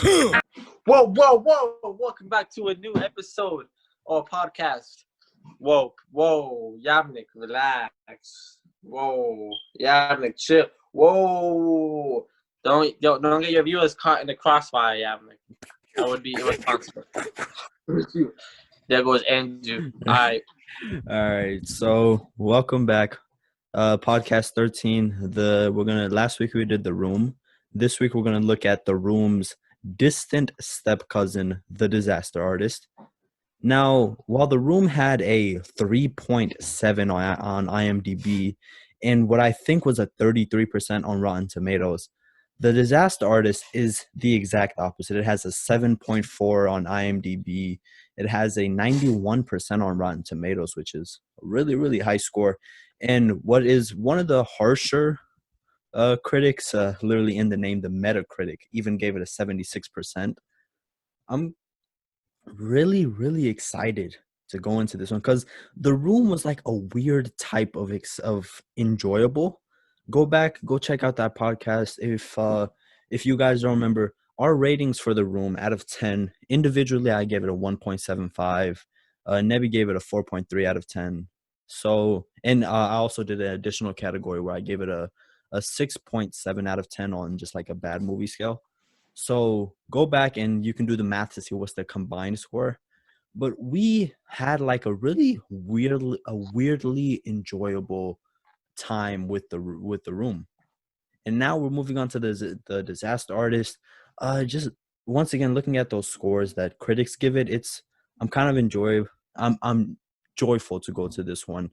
Whoa, whoa, whoa. Welcome back to a new episode or podcast. Whoa, Yamnik, relax. Whoa, Yamnik, chill. Whoa. Don't get your viewers caught in the crossfire, Yamnik. That would be irresponsible. There goes Andrew. All right. All right. So welcome back. Podcast 13. Last week we did The Room. This week we're gonna look at The Room's distant step cousin, The Disaster Artist. Now, while The Room had a 3.7 on IMDb and what I think was a 33% on Rotten Tomatoes, The Disaster Artist is the exact opposite. It has a 7.4 on IMDb. It has a 91% on Rotten Tomatoes, which is a really, really high score. And what is one of the harsher critics, literally in the name, the Metacritic, even gave it a 76%. I'm really, really excited to go into this one because The Room was like a weird type of enjoyable. Go check out that podcast. If you guys don't remember, our ratings for The Room out of 10, individually I gave it a 1.75. Nebby gave it a 4.3 out of 10. So, and I also did an additional category where I gave it a 6.7 out of 10 on just like a bad movie scale. So go back and you can do the math to see what's the combined score. But we had like a really weirdly enjoyable time with the Room. And now we're moving on to the Disaster Artist. Just once again looking at those scores that critics give it, I'm joyful to go to this one.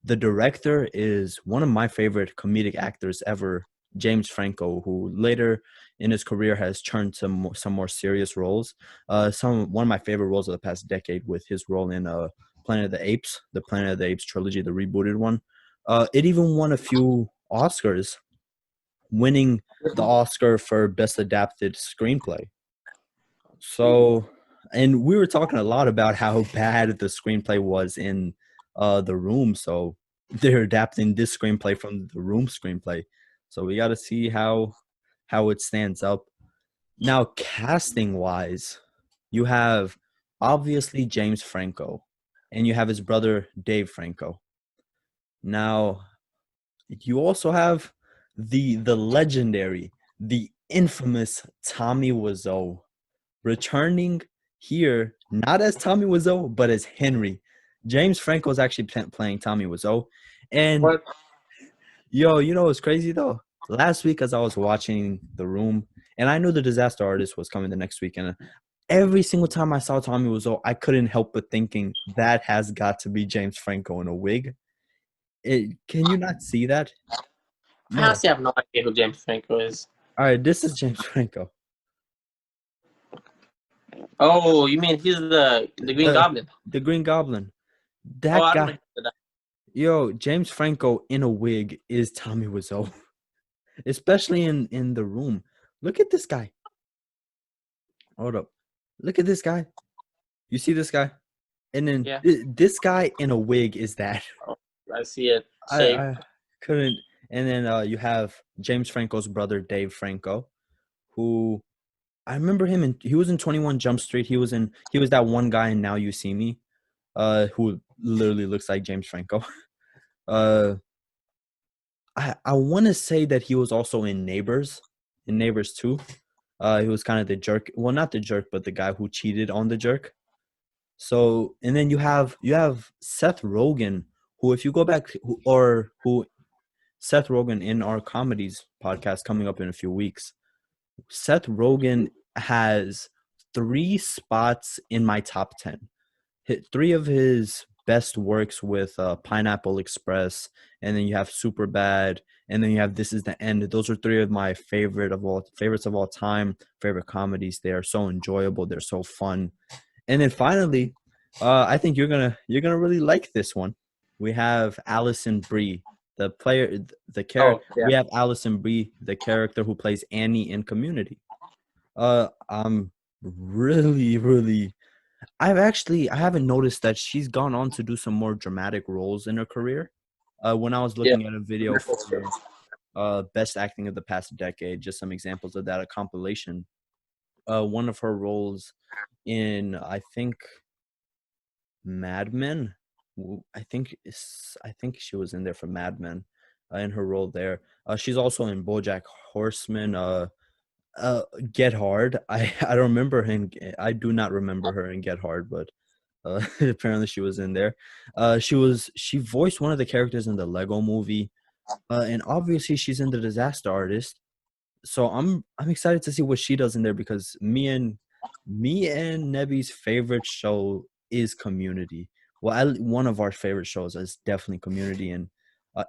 The director is one of my favorite comedic actors ever, James Franco, who later in his career has turned to some more serious roles. One of my favorite roles of the past decade with his role in Planet of the Apes, the Planet of the Apes trilogy, the rebooted one. It even won a few Oscars, winning the Oscar for Best Adapted Screenplay. So, and we were talking a lot about how bad the screenplay was in The Room. So they're adapting this screenplay from The Room screenplay. So we got to see how it stands up. Now, casting wise, you have obviously James Franco, and you have his brother Dave Franco. Now, you also have the legendary, the infamous Tommy Wiseau returning here, not as Tommy Wiseau, but as Henry. James Franco is actually playing Tommy Wiseau. And What? yo, you know what's crazy though? Last week as I was watching The Room, and I knew The Disaster Artist was coming the next week, and every single time I saw Tommy Wiseau, I couldn't help but thinking that has got to be James Franco in a wig. Can you not see that? I No. honestly have no idea who James Franco is. All right, this is James Franco. Oh, you mean he's the Green Goblin? The Green Goblin. Oh, That I guy. don't know that. Yo, James Franco in a wig is Tommy Wiseau, especially in The Room. Look at this guy. Hold up. Look at this guy. You see this guy? And then Yeah. this guy in a wig is that. I see it. I couldn't. And then you have James Franco's brother, Dave Franco, who I remember him he was in 21 Jump Street. He was that one guy in Now You See Me, who literally looks like James Franco. I want to say that he was also in Neighbors 2. He was kind of the jerk. Well, not the jerk, but the guy who cheated on the jerk. So, and then you have Seth Rogen, who, if you go back, Seth Rogen in our comedies podcast coming up in a few weeks. Seth Rogen has 3 spots in my top 10. 3 of his best works with Pineapple Express, and then you have Superbad, and then you have This Is the End. Those are 3 of my favorites of all time, favorite comedies. They are so enjoyable. They're so fun. And then finally, I think you're gonna really like this one. We have Allison Brie, the character. yeah. We have Allison Brie, the character who plays Annie in Community. I'm really. I haven't noticed that she's gone on to do some more dramatic roles in her career. When I was looking at a video for best acting of the past decade, just some examples of that, a compilation. one of her roles in, I think, Mad Men. I think she was in there for Mad Men, in her role there. She's also in BoJack Horseman. Get Hard. I don't remember her. I do not remember her in Get Hard, but apparently she was in there. She voiced one of the characters in the Lego Movie, and obviously she's in the Disaster Artist. So I'm excited to see what she does in there because me and Nebi's favorite show is Community. Well, one of our favorite shows is definitely Community, and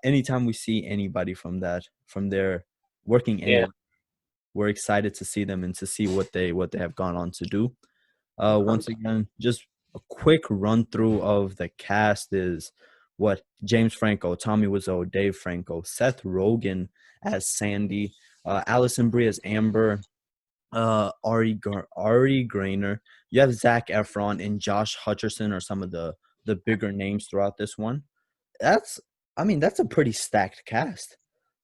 anytime we see anybody from there working Yeah. anywhere, we're excited to see them and to see what they have gone on to do. Once again, just a quick run through of the cast is what James Franco, Tommy Wiseau, Dave Franco, Seth Rogen as Sandy, Allison Brie as Amber, Ari Grainer. You have Zac Efron and Josh Hutcherson are some of the bigger names throughout this one. That's that's a pretty stacked cast.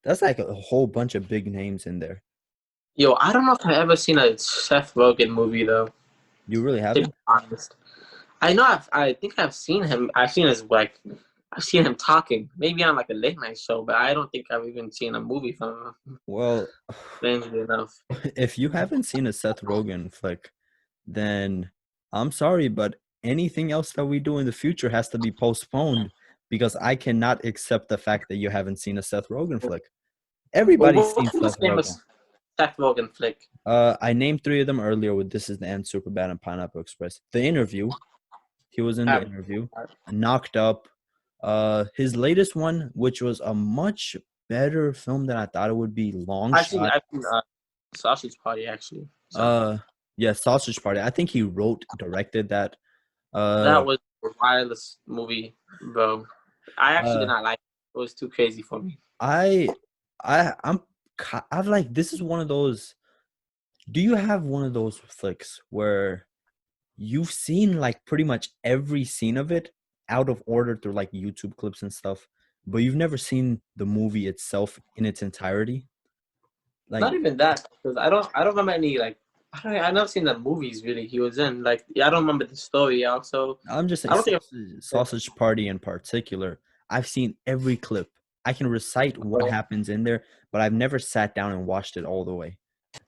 That's like a whole bunch of big names in there. Yo, I don't know if I've ever seen a Seth Rogen movie though. You really To be haven't? honest, I know I think I've seen him. I've seen him talking, maybe on like a late night show, but I don't think I've even seen a movie from him. Well, Strangely enough. if you haven't seen a Seth Rogen flick, then I'm sorry, but anything else that we do in the future has to be postponed because I cannot accept the fact that you haven't seen a Seth Rogen flick. Well, Everybody's seen what's the most Seth Rogen. famous Seth Rogen flick? I named 3 of them earlier with This Is the End, Superbad, and Pineapple Express. The Interview, he was in The Interview. Knocked Up. His latest one, which was a much better film than I thought it would be, Long I've Shot. seen Sausage Party actually. So Yeah, Sausage Party. I think he wrote, directed that. that was a wireless movie, bro. I actually did Uh, not like it. It was too crazy for me. I, I'm like, this is one of those. Do you have one of those flicks where you've seen like pretty much every scene of it out of order through like YouTube clips and stuff, but you've never seen the movie itself in its entirety? Not Like, even that, because I don't remember any like I never seen the movies really he was in. Like I don't remember the story. Also, I'm just I saying, don't think. Sausage Party in particular, I've seen every clip. I can recite what happens in there, but I've never sat down and watched it all the way.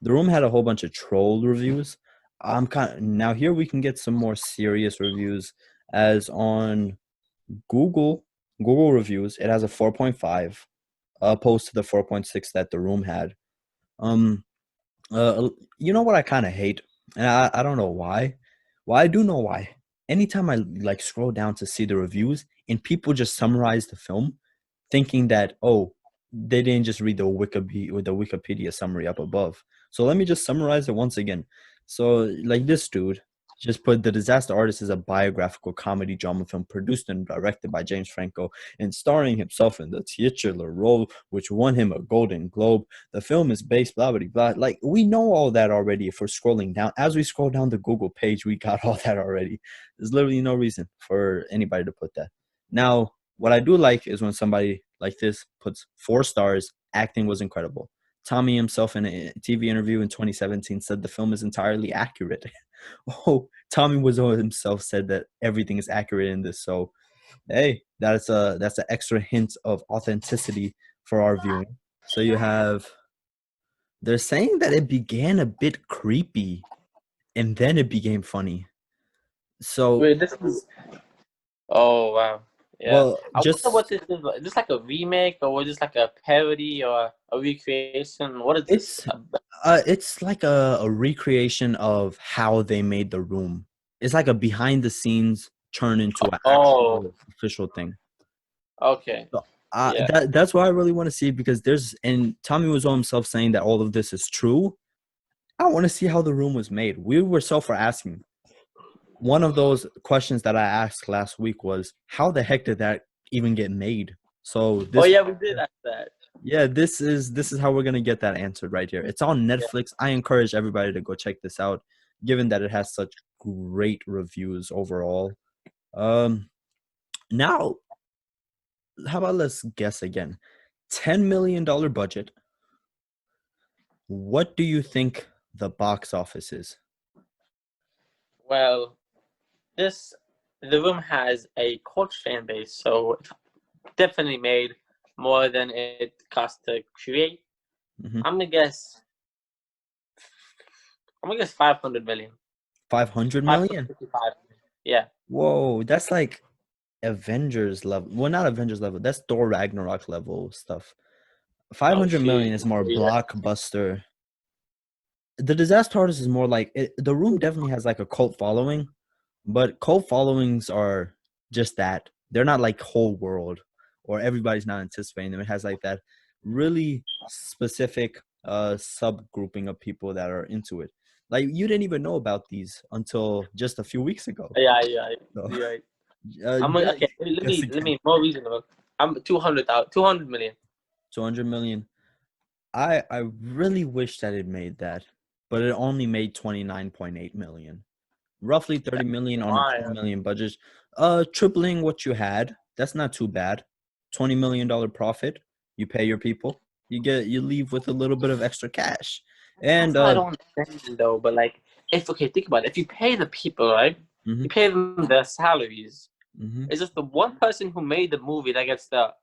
The Room had a whole bunch of troll reviews. I'm kind of, now here we can get some more serious reviews, as on Google reviews, it has a 4.5, opposed to the 4.6 that The Room had. Um, you know what I kind of hate, and I don't know why. Well, I do know why. Anytime I like scroll down to see the reviews and people just summarize the film, thinking that, oh, they didn't just read the Wikipedia summary up above. So let me just summarize it once again. So like this dude just put The Disaster Artist is a biographical comedy drama film produced and directed by James Franco and starring himself in the titular role, which won him a Golden Globe. The film is based blah blah blah. Like, we know all that already. If we're scrolling down, as we scroll down the Google page, we got all that already. There's literally no reason for anybody to put that. Now, what I do like is when somebody like this puts 4 stars, acting was incredible. Tommy himself in a TV interview in 2017 said the film is entirely accurate. Oh, Tommy Wiseau himself said that everything is accurate in this. So, hey, that's an extra hint of authenticity for our viewing. So they're saying that it began a bit creepy and then it became funny. So, Wait, this is. Oh wow. Yeah. well, I wonder what this is. Is this like a remake or was this like a parody or a recreation? What is this? It's like a recreation of how they made The Room. It's like a behind the scenes turn into an Oh, actual official thing. okay. So, Yeah. that's why I really want to see, because and Tommy Wiseau himself saying that all of this is true. I want to see how The Room was made. We were so for asking. One of those questions that I asked last week was, how the heck did that even get made? So Oh this, yeah, we did ask that. yeah, this is how we're gonna get that answered right here. It's on Yeah. Netflix. I encourage everybody to go check this out, given that it has such great reviews overall. Now, how about let's guess again? $10 million budget. What do you think the box office is? Well, the room has a cult fan base, so it definitely made more than it cost to create. Mm-hmm. I'm gonna guess. I'm gonna guess 500 million. 500 million? 555. Yeah. Whoa, that's like Avengers level. Well, not Avengers level. That's Thor Ragnarok level stuff. Five Oh hundred million shit. is more Yeah. blockbuster. The Disaster Artist is more like The Room definitely has like a cult following, but cult followings are just that. They're not like whole world or everybody's not anticipating them. It has like that really specific subgrouping of people that are into it. Like you didn't even know about these until just a few weeks ago. Yeah. Yeah. So, Yeah. uh, I'm ju- okay. Let guess me again. more reasonable. I'm 200 million. 200 million. I really wish that it made that, but it only made 29.8 million. Roughly 30 million on a 20 Why? million budget. Tripling what you had. That's not too bad. $20 million profit. You pay your people. You leave with a little bit of extra cash. And That's what I don't understand though. But like, if okay, think about it. If you pay the people, right? mhm, You pay them their salaries. mhm. It's just the one person who made the movie that gets the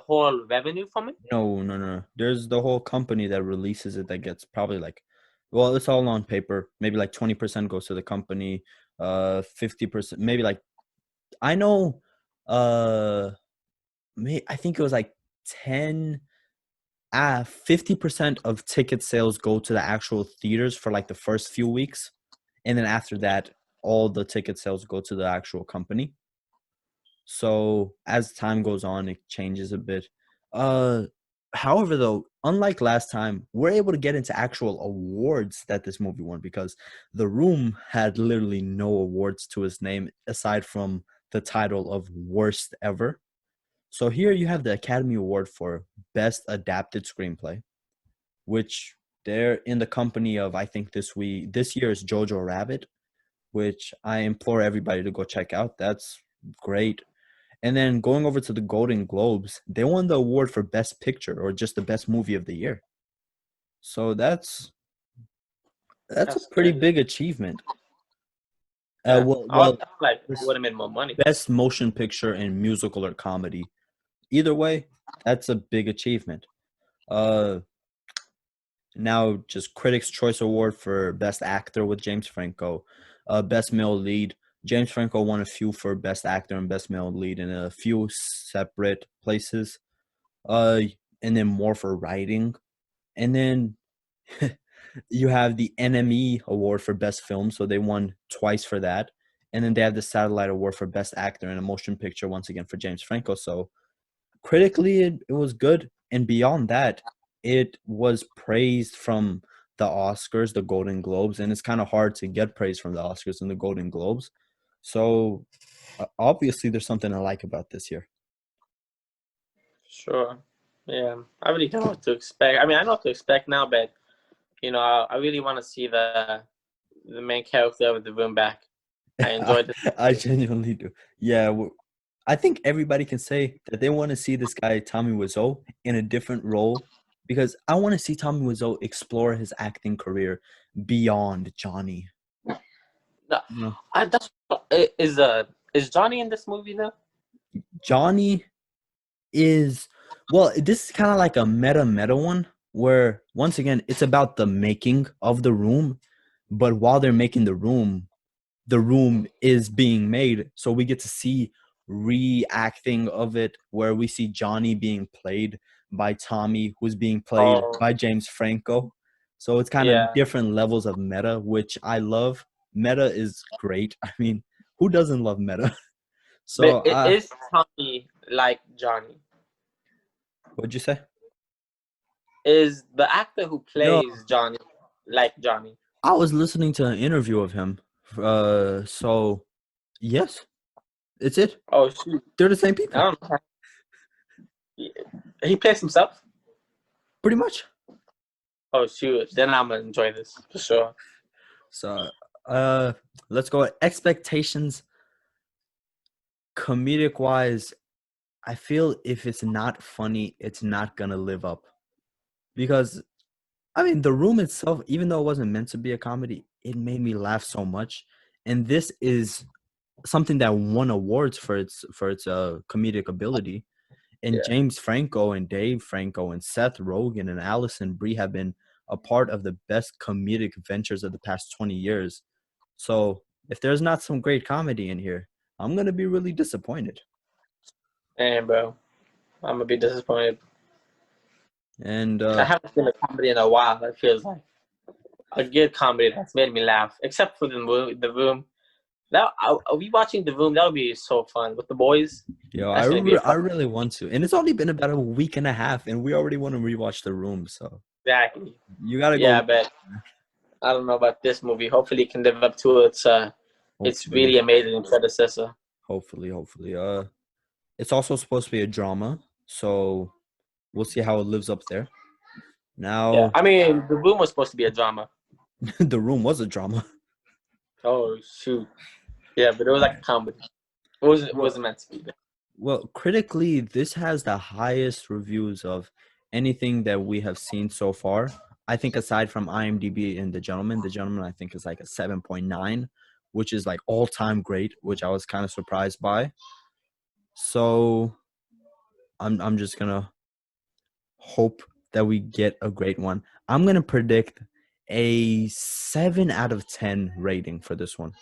whole revenue from it. No. There's the whole company that releases it that gets probably like, well, it's all on paper. Maybe like 20% goes to the company. 50%, maybe like I know. I think it was like 10 50% of ticket sales go to the actual theaters for like the first few weeks, and then after that all the ticket sales go to the actual company. So as time goes on it changes a bit. uh However, though, unlike last time, we're able to get into actual awards that this movie won, because The Room had literally no awards to its name aside from the title of worst ever. So here you have the Academy Award for Best Adapted Screenplay, which they're in the company of, I think this year is Jojo Rabbit, which I implore everybody to go check out. That's great. And then going over to the Golden Globes, they won the award for Best Picture, or just the best movie of the year. So that's a That's pretty good. big achievement. Yeah. Well, I like this would have made more money. best motion picture in musical or comedy. Either way, that's a big achievement. Uh, Now just Critics' Choice Award for Best Actor with James Franco. Best Male Lead. James Franco won a few for Best Actor and Best Male Lead in a few separate places. Uh, and then more for writing. And then you have the NME Award for Best Film, so they won twice for that. And then they have the Satellite Award for Best Actor in a Motion Picture, once again for James Franco. So critically, it was good. And beyond that, it was praised from the Oscars, the Golden Globes, and it's kind of hard to get praise from the Oscars and the Golden Globes. So obviously, there's something I like about this year. Sure. Yeah. I really don't know what to expect. I mean, I know what to expect now, but I really want to see the main character of the room back. I I, enjoyed I it. genuinely do. Yeah, I think everybody can say that they want to see this guy Tommy Wiseau in a different role, because I want to see Tommy Wiseau explore his acting career beyond Johnny. No, You know, that's is Johnny in this movie though? Johnny is, well, this is kind of like a meta one, where once again it's about the making of the room, but while they're making the room is being made, so we get to see reacting of it, where we see Johnny being played by Tommy, who's being played Oh, by James Franco. So it's kind of yeah. different levels of meta, which I love. Meta is great. I mean, who doesn't love meta? But So it is Tommy like Johnny. what'd you say? Is the actor who No, plays Johnny like Johnny? I was listening to an interview of him. So yes, it's it. Oh shoot. They're the same I people, don't know. He plays himself? pretty much. Oh shoot. Then I'm gonna enjoy this for sure. So uh let's go. Expectations, comedic wise, I feel if it's not funny, it's not gonna live up. Because I mean, The Room itself, even though it wasn't meant to be a comedy, it made me laugh so much. and this is something that won awards for its comedic ability. And Yeah. James Franco and Dave Franco and Seth Rogen and Allison Brie have been a part of the best comedic ventures of the past 20 years. So if there's not some great comedy in here, I'm gonna be really disappointed. Damn, bro. I'm gonna be disappointed. And I haven't seen a comedy in a while that feels like a good comedy that's made me laugh, except for the room. That are we watching the room? That would be so fun with the boys. I That's gonna be a fun. really want to. And it's only been about a week and a half, and we already want to rewatch The Room. So Exactly. you gotta Yeah, go. but I don't know about this movie. Hopefully, it can live up to its Hopefully, really amazing predecessor. hopefully. It's also supposed to be a drama, so we'll see how it lives up there. Yeah, Now, I mean, the room was supposed to be a drama. The Room was a drama. Oh shoot. Yeah, but it was like a comedy. It wasn't meant to be. Well, critically, this has the highest reviews of anything that we have seen so far. I think aside from IMDb and The Gentleman I think is like a 7.9, which is like all-time great, which I was kind of surprised by. So I'm just gonna hope that we get a great one. I'm gonna predict a 7 out of 10 rating for this one.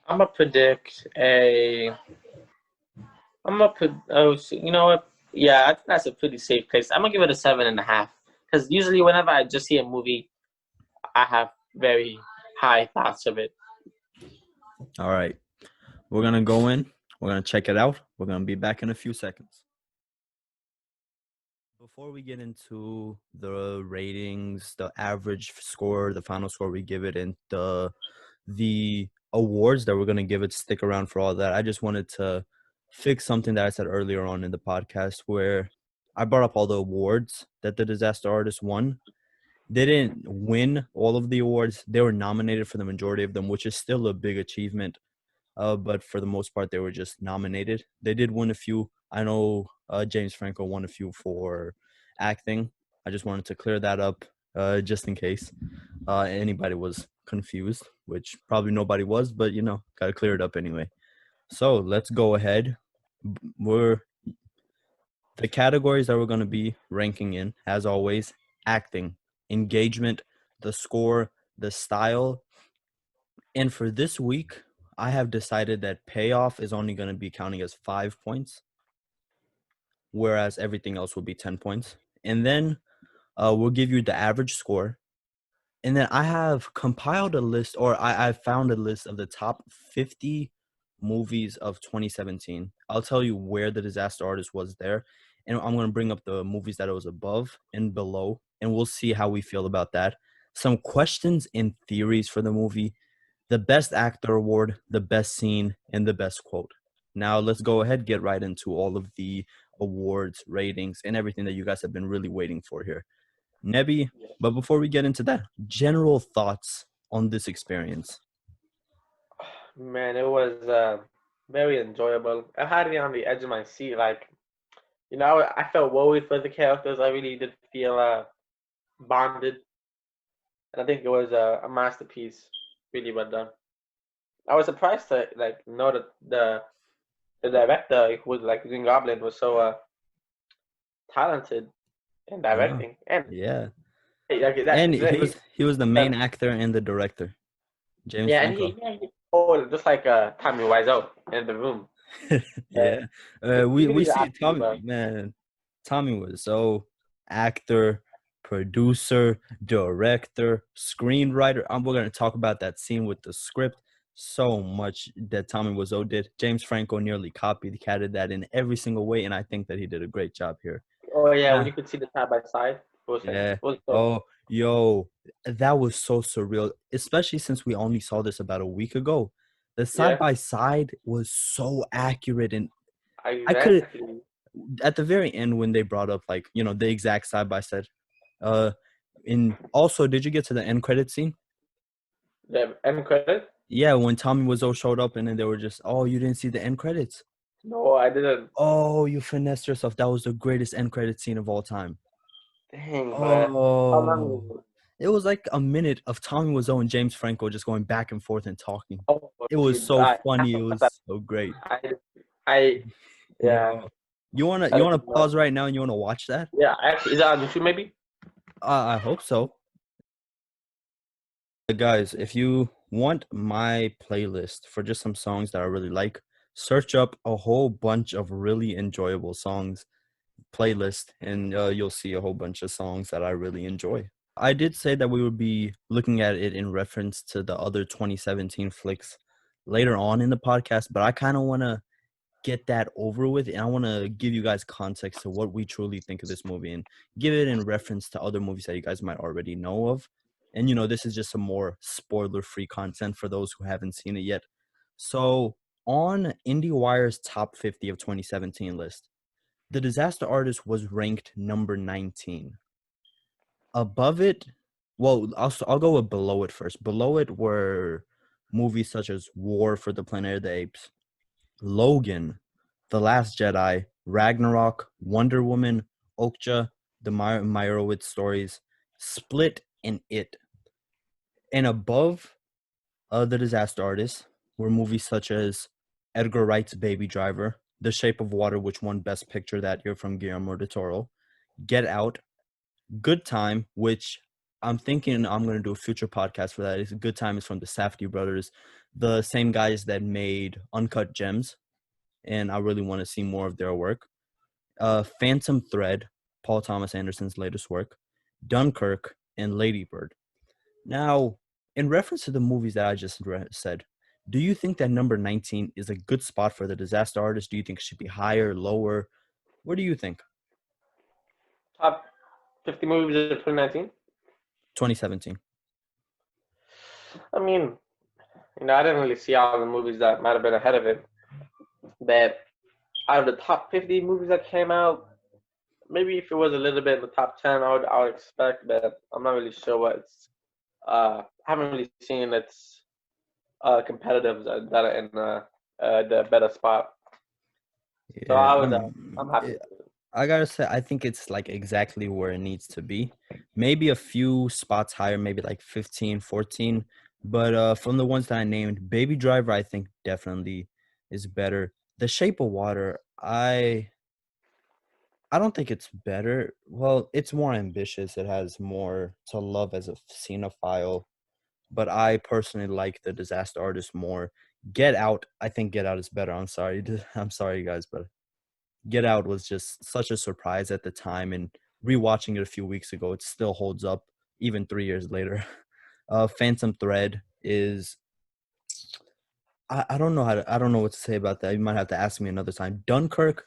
I'm gonna predict a. I'm gonna put. Oh, you know what? Yeah, I think that's a pretty safe place. I'm gonna give it a 7.5 because usually whenever I just see a movie, I have very high thoughts of it. All right. We're gonna go in, we're gonna check it out. We're gonna be back in a few seconds. Before we get into the ratings, the average score, the final score we give it, and the awards that we're gonna give it, stick around for all that. I just wanted to fix something that I said earlier on in the podcast where I brought up all the awards that the Disaster Artist won. They didn't win all of the awards. They were nominated for the majority of them, which is still a big achievement. But for the most part, they were just nominated. They did win a few. I know James Franco won a few for acting. I just wanted to clear that up just in case anybody was confused, which probably nobody was, but got to clear it up anyway. So let's go ahead. We're the categories that we're going to be ranking in, as always: acting, engagement, the score, the style. And for this week, I have decided that Payoff is only going to be counting as 5 points, whereas everything else will be 10 points. And then we'll give you the average score. And then I have compiled a list, or I found a list of the top 50 movies of 2017. I'll tell you where the Disaster Artist was there. And I'm going to bring up the movies that it was above and below, and we'll see how we feel about that. Some questions and theories for the movie, the best actor award, the best scene, and the best quote. Now let's go ahead, get right into all of the awards, ratings, and everything that you guys have been really waiting for here. Nebi, but before we get into that, general thoughts on this experience. Man, it was very enjoyable. I had me on the edge of my seat. Like, I felt worried for the characters. I really did feel bonded. And I think it was a masterpiece, really well done. I was surprised to know that the director who was like Green Goblin was so talented in Yeah, directing, and yeah. And he he was the main actor and the director, James yeah, and Franco. oh, just like Tommy Wiseau in the room. Yeah, He we really see acted Tommy. well. Man, Tommy was so actor, producer, director, screenwriter. We're gonna talk about that scene with the script. So much that Tommy Wiseau did. James Franco nearly copycatted that in every single way, and I think that he did a great job here. Oh yeah, when Yeah, you could see the side by side, it was like yeah. it was so. Oh, yo, that was so surreal, especially since we only saw this about a week ago. The side Yeah, by side was so accurate, and I could exactly. at the very end when they brought up the exact side by side. Uh, and also, did you get to the end credit scene? The end credit? Yeah, when Tommy Wiseau showed up, and then they were just, "Oh, you didn't see the end credits? No, I didn't. Oh, you finessed yourself. That was the greatest end credit scene of all time." Dang, but how Oh, long? It was like a minute of Tommy Wiseau and James Franco just going back and forth and talking. Oh, It was dude, so I funny. It have that. was so great. I yeah. Bro, you wanna I you wanna don't know. pause right now and you wanna watch that? Yeah, actually, is that on YouTube maybe? I hope so. Guys, if you want my playlist for just some songs that I really like, search up a whole bunch of really enjoyable songs playlist, and you'll see a whole bunch of songs that I really enjoy. I did say that we would be looking at it in reference to the other 2017 flicks later on in the podcast, but I kind of want to get that over with, and I want to give you guys context to what we truly think of this movie and give it in reference to other movies that you guys might already know of. And this is just some more spoiler-free content for those who haven't seen it yet. So on IndieWire's top 50 of 2017 list, The Disaster Artist was ranked number 19. Above it, well, I'll go with below it first. Below it were movies such as War for the Planet of the Apes, Logan, The Last Jedi, Ragnarok, Wonder Woman, Okja, the Meyerowitz stories, Split, and It. And above The Disaster Artist were movies such as Edgar Wright's Baby Driver, The Shape of Water, which won Best Picture that year from Guillermo del Toro, Get Out, Good Time, which I'm thinking I'm going to do a future podcast for that. It's Good Time is from the Safdie brothers, the same guys that made Uncut Gems, and I really want to see more of their work. Phantom Thread, Paul Thomas Anderson's latest work, Dunkirk, and Lady Bird. Now, in reference to the movies that I just said, do you think that number 19 is a good spot for The Disaster Artist? Do you think it should be higher, lower? What do you think? Top 50 movies of 2019. 2017. I mean, I didn't really see all the movies that might have been ahead of it. But out of the top 50 movies that came out, maybe if it was a little bit in the top 10, I would expect, but I'm not really sure what it's. I haven't really seen its competitive that are in the better spot. So Yeah, I'm happy. I gotta say, I think it's like exactly where it needs to be. Maybe a few spots higher, maybe like 15, 14. But from the ones that I named, Baby Driver, I think definitely is better. The Shape of Water, I don't think it's better. Well, it's more ambitious. It has more to love as a cinephile. But I personally like The Disaster Artist more. Get Out, I think Get Out is better. I'm sorry. I'm sorry, guys, but Get Out was just such a surprise at the time, and rewatching it a few weeks ago, it still holds up even 3 years later. Phantom Thread is I don't know I don't know what to say about that. You might have to ask me another time. Dunkirk,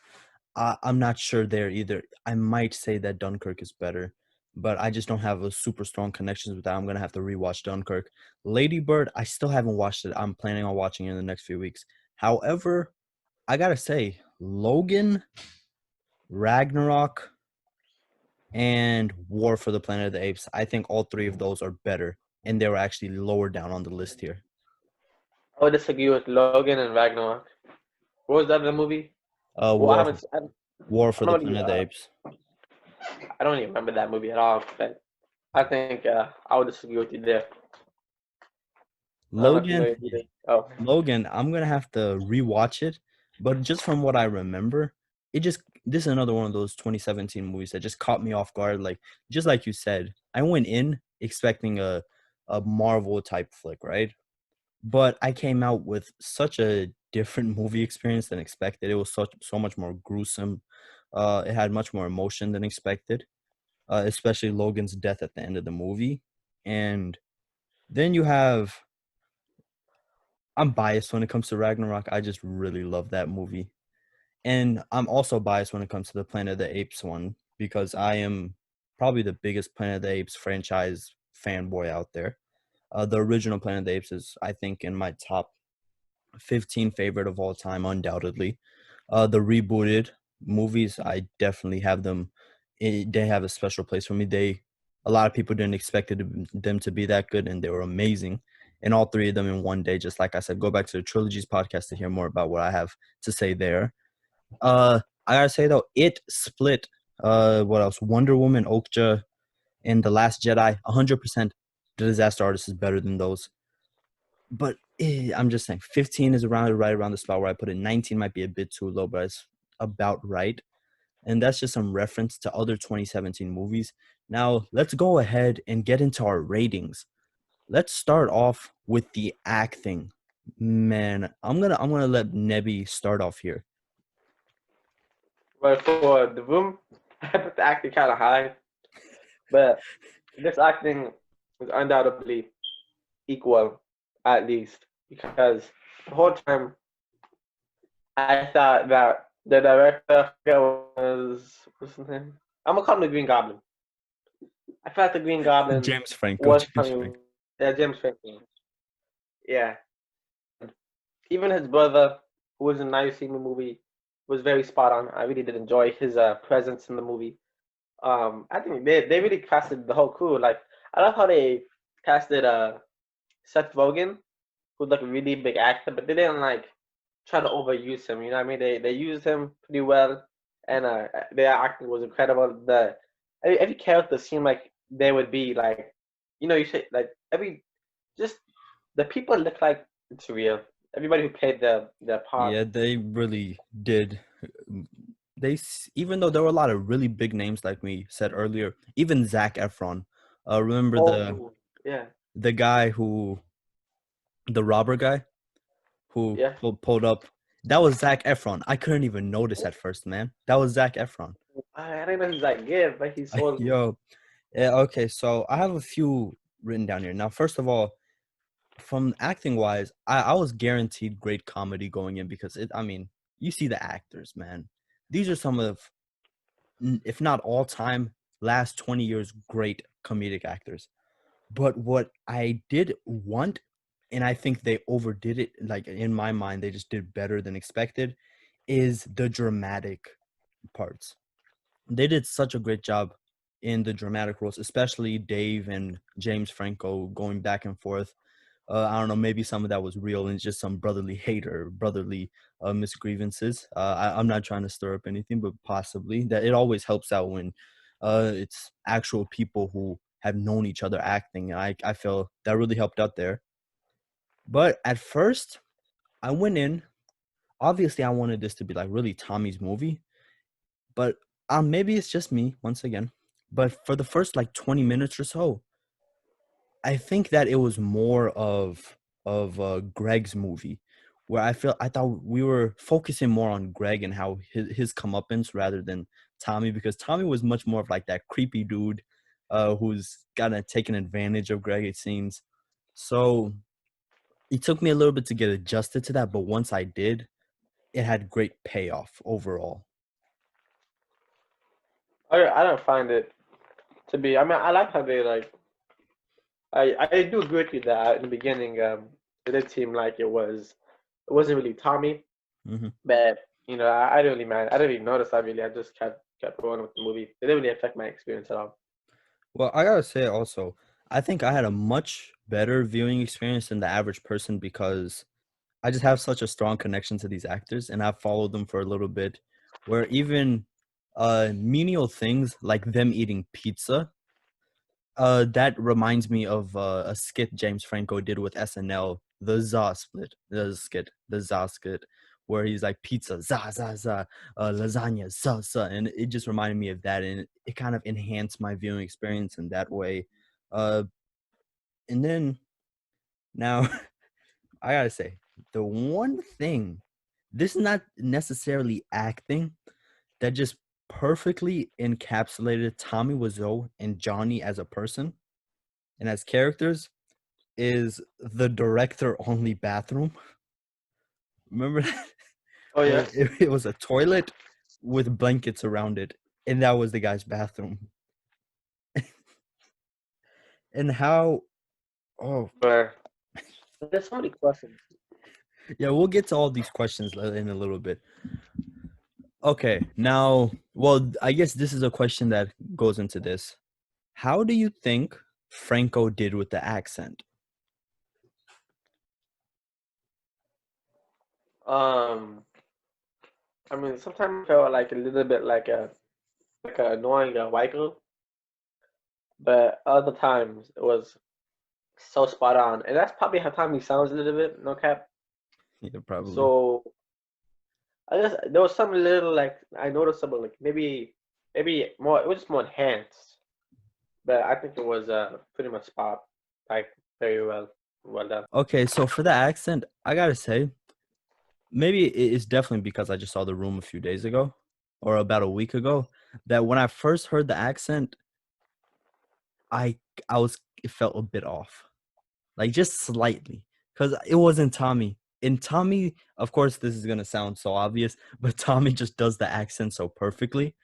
I'm not sure there either. I might say that Dunkirk is better, but I just don't have a super strong connections with that. I'm gonna have to rewatch Dunkirk. Lady Bird, I still haven't watched it. I'm planning on watching it in the next few weeks. However, I gotta say, Logan, Ragnarok, and War for the Planet of the Apes, I think all three of those are better, and they were actually lower down on the list here. I would disagree with Logan and Ragnarok. What was that other movie? Well, I War, haven't. War for I'm the not really, Planet of the Apes. I don't even remember that movie at all. But I think I would disagree with you there. I don't know if you know Logan, your movie. Oh, Logan, I'm gonna have to rewatch it, but just from what I remember, this is another one of those 2017 movies that just caught me off guard. Like just like you said, I went in expecting a Marvel type flick, right? But I came out with such a different movie experience than expected. It was so much more gruesome. It had much more emotion than expected, especially Logan's death at the end of the movie. And then you have I'm biased when it comes to Ragnarok. I just really love that movie. And I'm also biased when it comes to the Planet of the Apes one because I am probably the biggest Planet of the Apes franchise fanboy out there. The original Planet of the Apes is, I think, in my top 15 favorite of all time, undoubtedly. The rebooted movies, I definitely have them. They have a special place for me. A lot of people didn't expect them to be that good, and they were amazing. And all three of them in one day, just like I said, go back to the Trilogies podcast to hear more about what I have to say there. I gotta say though, it split. What else? Wonder Woman, Okja, in The Last Jedi. 100%, The Disaster Artist is better than those. But I'm just saying, 15 is right around the spot where I put it. 19 might be a bit too low, but it's about right. And that's just some reference to other 2017 movies. Now, let's go ahead and get into our ratings. Let's start off with the acting. Man, I'm gonna let Nebi start off here. But for the room, I put the acting kind of high, but this acting is undoubtedly equal, at least, because the whole time I thought that the director what's his name? I'm gonna call him the Green Goblin. I thought the Green Goblin James Franco. was James coming. Franco. Yeah, James Franco. Yeah, even his brother, who was in the Night Scene movie, was very spot on. I really did enjoy his presence in the movie. I think they really casted the whole crew. Like I love how they casted Seth Rogen, who's like a really big actor, but they didn't like try to overuse him. You know what I mean? They used him pretty well, and their acting was incredible. The every character seemed like they would be like, you say like every just the people look like it's real. Everybody who played their part. Yeah, they really did. Even though there were a lot of really big names, like we said earlier, even Zac Efron. Remember Oh yeah, the guy who the robber guy who yeah. pulled up? That was Zac Efron. I couldn't even notice at first, man. That was Zac Efron. I don't know if he's like good, but he's so. Yo, yeah, okay. So I have a few written down here. Now, first of all, from acting wise, I was guaranteed great comedy going in because I mean, you see the actors, man. These are some of, if not all time, last 20 years great comedic actors. But what I did want, and I think they overdid it, like in my mind, they just did better than expected, is the dramatic parts. They did such a great job in the dramatic roles, especially Dave and James Franco going back and forth. I don't know, maybe some of that was real and just some brotherly hate or brotherly misgrievances. I'm not trying to stir up anything, but possibly that it always helps out when it's actual people who have known each other acting. I feel that really helped out there. But at first, I went in. Obviously, I wanted this to be like really Tommy's movie, but maybe it's just me once again. But for the first like 20 minutes or so, I think that it was more of Greg's movie, where I thought we were focusing more on Greg and how his comeuppance rather than Tommy, because Tommy was much more of like that creepy dude, who's kind of taking advantage of Greg, it seems. So it took me a little bit to get adjusted to that, but once I did, it had great payoff overall. I don't find it to be. I mean, I like how they like. I do agree with you that in the beginning, it did seem like it wasn't really Tommy, Hmm. but I didn't really mind. I didn't even notice that really. I just kept going with the movie. It didn't really affect my experience at all. Well, I gotta say also, I think I had a much better viewing experience than the average person because I just have such a strong connection to these actors and I've followed them for a little bit where even menial things like them eating pizza, that reminds me of a skit James Franco did with SNL, the za skit, where he's like pizza, za za za, lasagna, za za, and it just reminded me of that, and it kind of enhanced my viewing experience in that way. Uh, and then now I gotta say, the one thing, this is not necessarily acting, that just perfectly encapsulated Tommy Wiseau and Johnny as a person and as characters is the director only bathroom. Remember that? Oh Where yeah, it was a toilet with blankets around it, and that was the guy's bathroom. And how, oh, but there's so many questions. yeah, we'll get to all these questions in a little bit. Okay, now, well, I guess this is a question that goes into this. How do you think Franco did with the accent? Um, I mean, sometimes I felt like a little bit like a annoying white girl, but other times it was so spot on, and that's probably how Tommy sounds a little bit. No cap. Yeah, probably. So I guess there was some little like I noticeable like maybe more it was just more enhanced, but I think it was pretty much spot like very well done. Okay, so for the accent, I gotta say, maybe it's definitely because I just saw The Room a few days ago or about a week ago that when I first heard the accent, I I was it felt a bit off. Like just slightly. Because it wasn't Tommy. And Tommy, of course, this is gonna sound so obvious, but Tommy just does the accent so perfectly.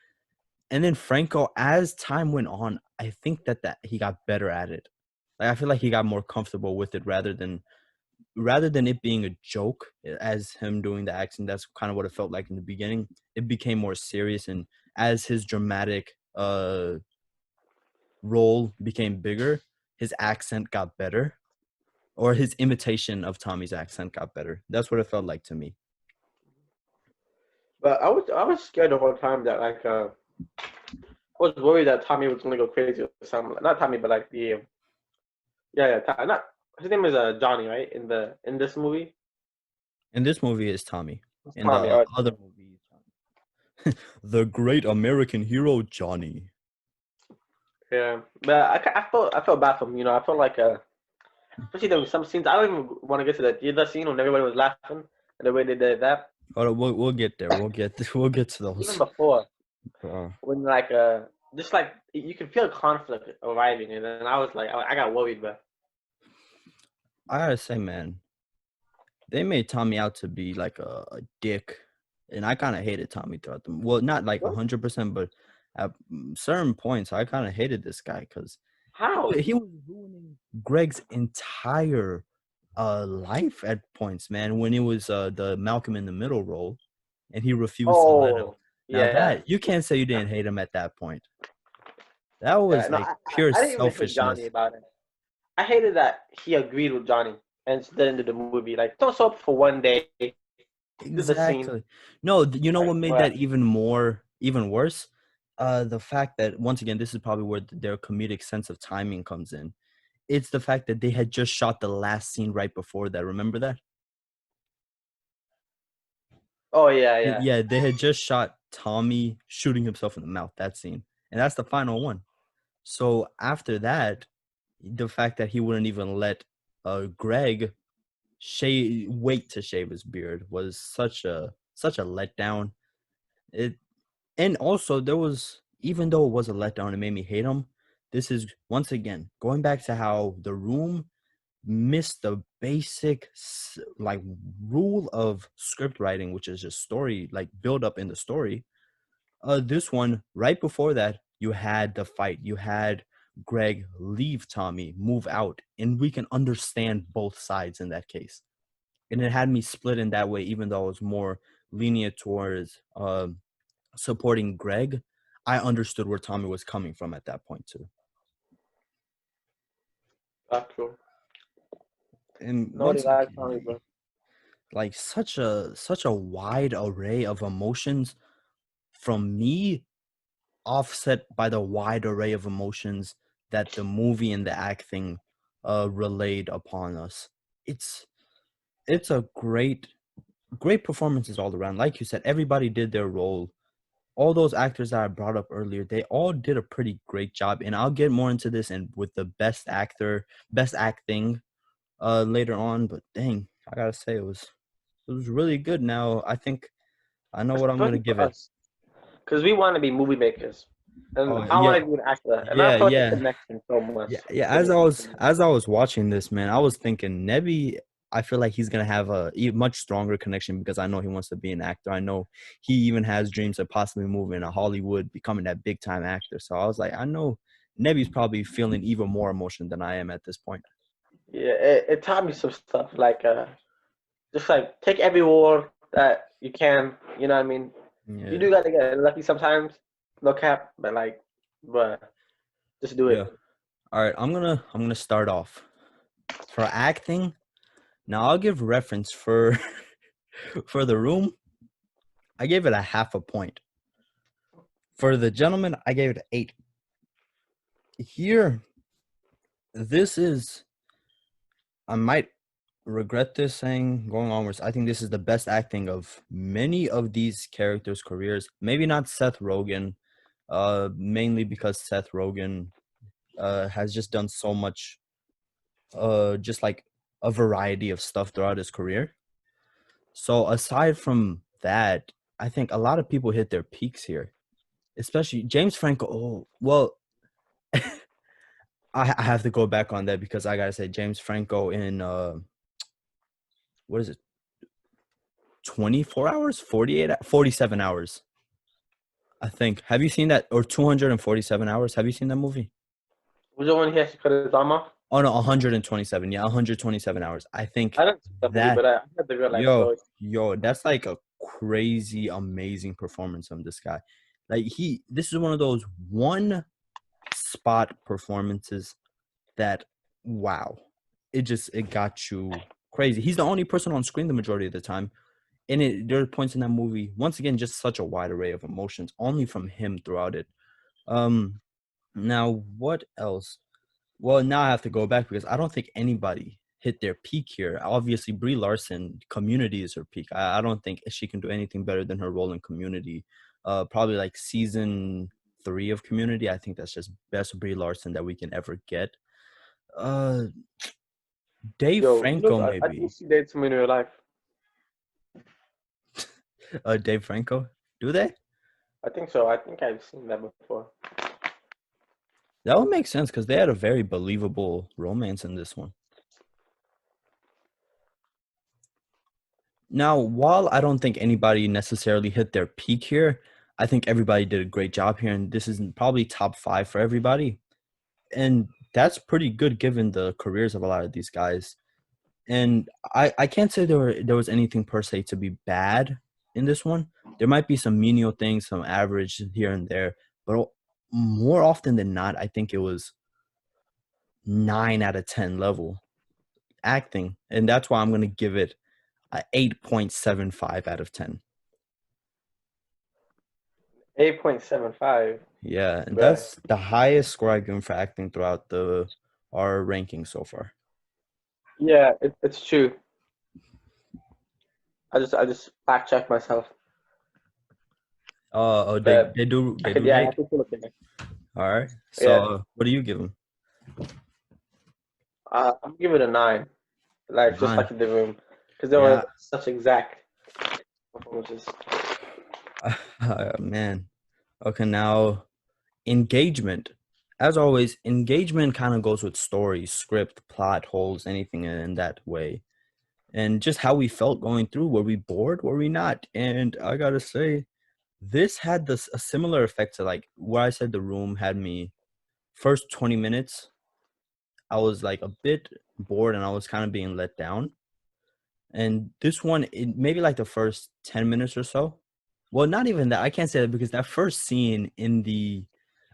And then Franco, as time went on, I think that he got better at it. Like I feel like he got more comfortable with it rather than it being a joke as him doing the accent. That's kind of what it felt like in the beginning. It became more serious, and as his dramatic role became bigger, his accent got better, or his imitation of Tommy's accent got better. That's what it felt like to me. But I was scared the whole time that like I was worried that Tommy was gonna go crazy or something. Not Tommy, but like the not his name is Johnny, right? In this movie, In this movie is Tommy. it's In Tommy. the other movie, the great American hero Johnny. Yeah, but I felt bad for him. I felt like especially there was some scenes. I don't even want to get to the scene when everybody was laughing and the way they did that. Oh, we'll get there. We'll get to Even those. before Uh, when like just like you could feel conflict arriving, and then I was like I got worried, but I gotta say, man, they made Tommy out to be like a dick, and I kind of hated Tommy throughout them. Well, not like what? 100%, but at certain points, I kind of hated this guy because How? he was ruining Greg's entire life at points, man. When it was the Malcolm in the Middle role, and he refused to let him. Oh Now yeah. that you can't say you didn't hate him at that point. That Yeah, was no, like pure I didn't even hate Johnny selfishness. about it. I hated that he agreed with Johnny and then did the movie. Like, don't show up for one day, do the scene. Exactly. No, you know Like, what made what? that even worse? The fact that once again, this is probably where their comedic sense of timing comes in. It's the fact that they had just shot the last scene right before that. Remember that? Oh, yeah, yeah. Yeah, they had just shot Tommy shooting himself in the mouth, that scene. And that's the final one. So after that, the fact that he wouldn't even let Greg wait to shave his beard was such a letdown. It And also there was, even though it was a letdown, it made me hate him. This is once again going back to how The Room missed the basic like rule of script writing, which is just story, like build up in the story. This one, right before that, you had the fight. You had Greg leave Tommy, move out, and we can understand both sides in that case. And it had me split in that way, even though I was more lenient towards supporting Greg. I understood where Tommy was coming from at that point too. That's true. And Nobody once likes Tommy, again, bro. like such a wide array of emotions from me, offset by the wide array of emotions that the movie and the acting relayed upon us. It's it's a great performances all around. Like you said, everybody did their role. All those actors that I brought up earlier, they all did a pretty great job. And I'll get more into this and with the best actor, best acting later on. But dang, I gotta say it was really good. Now I think I know what I'm gonna Especially give for it. us. Because we want to be movie makers. And Oh I want yeah, to be an actor. And I yeah, felt the yeah. connection so much Yeah, yeah. with As I it. was as I was watching this, man, I was thinking Nebi. I feel like he's gonna have a much stronger connection because I know he wants to be an actor. I know he even has dreams of possibly moving to Hollywood, becoming that big time actor. So I was like, I know Nebi's probably feeling even more emotion than I am at this point. Yeah, it taught me some stuff. Like, just like take every role that you can. You know what I mean? You Yeah, do got to get lucky sometimes. No cap. But just do yeah. it. All right, I'm gonna start off for acting. Now I'll give reference for for The Room. I gave it a half a point. For The Gentleman, I gave it an 8. here, this is, I might regret this saying going onwards. I think this is the best acting of many of these characters' careers. Maybe not Seth Rogen, mainly because Seth Rogen has just done so much, just like a variety of stuff throughout his career. So aside from that, I think a lot of people hit their peaks here, especially James Franco. Oh, well, I have to go back on that because I gotta say James Franco in what is it, 24 hours, 48, 47 hours, I think. Have you seen that? Or 247 hours? Have you seen that movie? Was the one he has to cut his arm off? Oh no, 127. Yeah, 127 hours. I think I didn't see that movie, that but I had the real life yo, story. yo, that's like a crazy, amazing performance from this guy. Like this is one of those one spot performances that, wow, it got you crazy. He's the only person on screen the majority of the time. And there are points in that movie, once again, just such a wide array of emotions, only from him throughout it. Now what else? Well, now I have to go back because I don't think anybody hit their peak here. Obviously, Brie Larson, Community is her peak. I don't think she can do anything better than her role in Community. Probably like season 3 of Community. I think that's just best Brie Larson that we can ever get. Uh, Dave Yo, Franco, I think maybe. she dates him in real life. Dave Franco. Do they? I think so. I think I've seen that before. That would make sense because they had a very believable romance in this one. Now, while I don't think anybody necessarily hit their peak here, I think everybody did a great job here, and this is probably top 5 for everybody. And that's pretty good given the careers of a lot of these guys. And I can't say there was anything per se to be bad in this one. There might be some menial things, some average here and there, but more often than not, I think it was 9 out of 10 level acting, and that's why I'm going to give it a 8.75 out of 10. 8.75. Yeah, and Bruh. that's the highest score I've given for acting throughout our ranking so far. Yeah, it's true. I just fact check myself. They But they do I they could, do yeah, I rate. think we'll look at it. All right. So Yeah. what do you give them? I'm give it a 9. Like just 9. like in the room. Because they were Yeah. such exact performances. Man. Okay, now engagement. As always, engagement kind of goes with story, script, plot holes, anything in that way. And just how we felt going through. Were we bored? Were we not? And I gotta say, this had a similar effect to like where I said The Room had me first 20 minutes. I was like a bit bored and I was kind of being let down. And this one, maybe like the first 10 minutes or so. Well, not even that. I can't say that because that first scene in the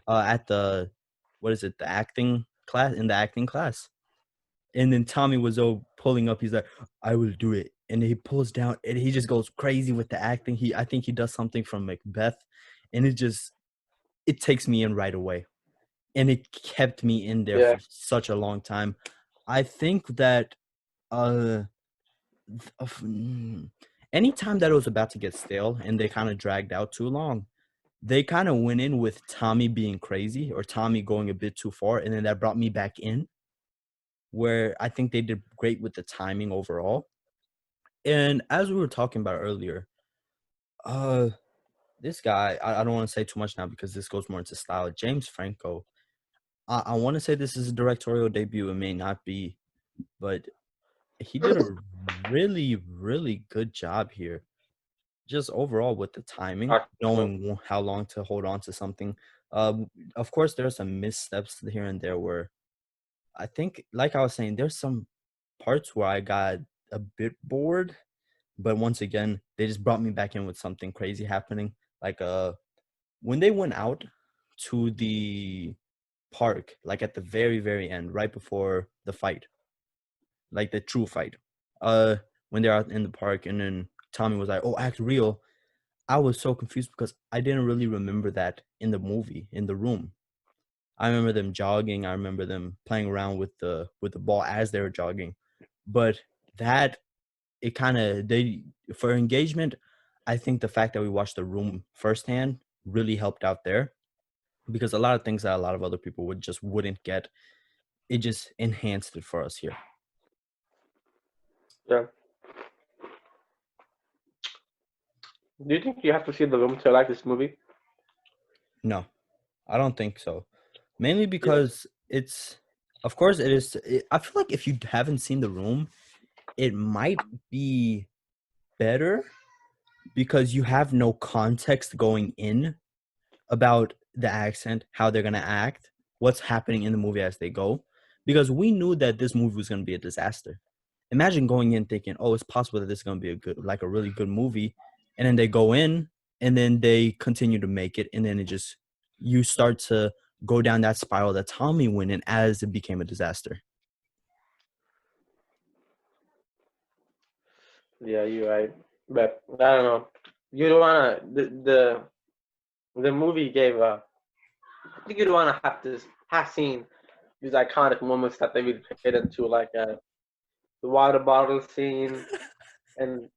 at the what is it, the acting class, in the acting class. And then Tommy Wiseau pulling up, he's like, I will do it. And he pulls down and he just goes crazy with the acting. I think he does something from Macbeth, and it takes me in right away. And it kept me in there Yeah. for such a long time. I think that uh anytime that it was about to get stale and they kind of dragged out too long, they kind of went in with Tommy being crazy or Tommy going a bit too far, and then that brought me back in, where I think they did great with the timing overall. And as we were talking about earlier, uh this guy, I don't want to say too much now because this goes more into style. James Franco, I want to say this is a directorial debut. It may not be, but he did a really, really good job here. Just overall with the timing, So, knowing how long to hold on to something. Of course, there are some missteps here and there where I think, like I was saying, there's some parts where I got a bit bored, but once again, they just brought me back in with something crazy happening. Like when they went out to the park, like at the very, very end, right before the fight, like the true fight. When they're out in the park, and then Tommy was like, "Oh, act real." I was so confused because I didn't really remember that in the movie, in The Room. I remember them jogging. I remember them playing around with the ball as they were jogging. But that it kind of they for engagement, I think the fact that we watched The Room firsthand really helped out there because a lot of things that a lot of other people wouldn't get, it just enhanced it for us here. Yeah. Do you think you have to see The Room to like this movie? No, I don't think so. Mainly because it's, of course, it is. I feel like if you haven't seen The Room, it might be better because you have no context going in about the accent, how they're gonna act, what's happening in the movie as they go. Because we knew that this movie was gonna be a disaster. Imagine going in thinking, "Oh, it's possible that this is gonna be a really good movie," and then they go in and then they continue to make it, and then you start to go down that spiral that Tommy went in as it became a disaster. Yeah, you're right. But I don't know. You don't wanna the movie gave I think you don't wanna have seen these iconic moments that they really played into, like the water bottle scene, and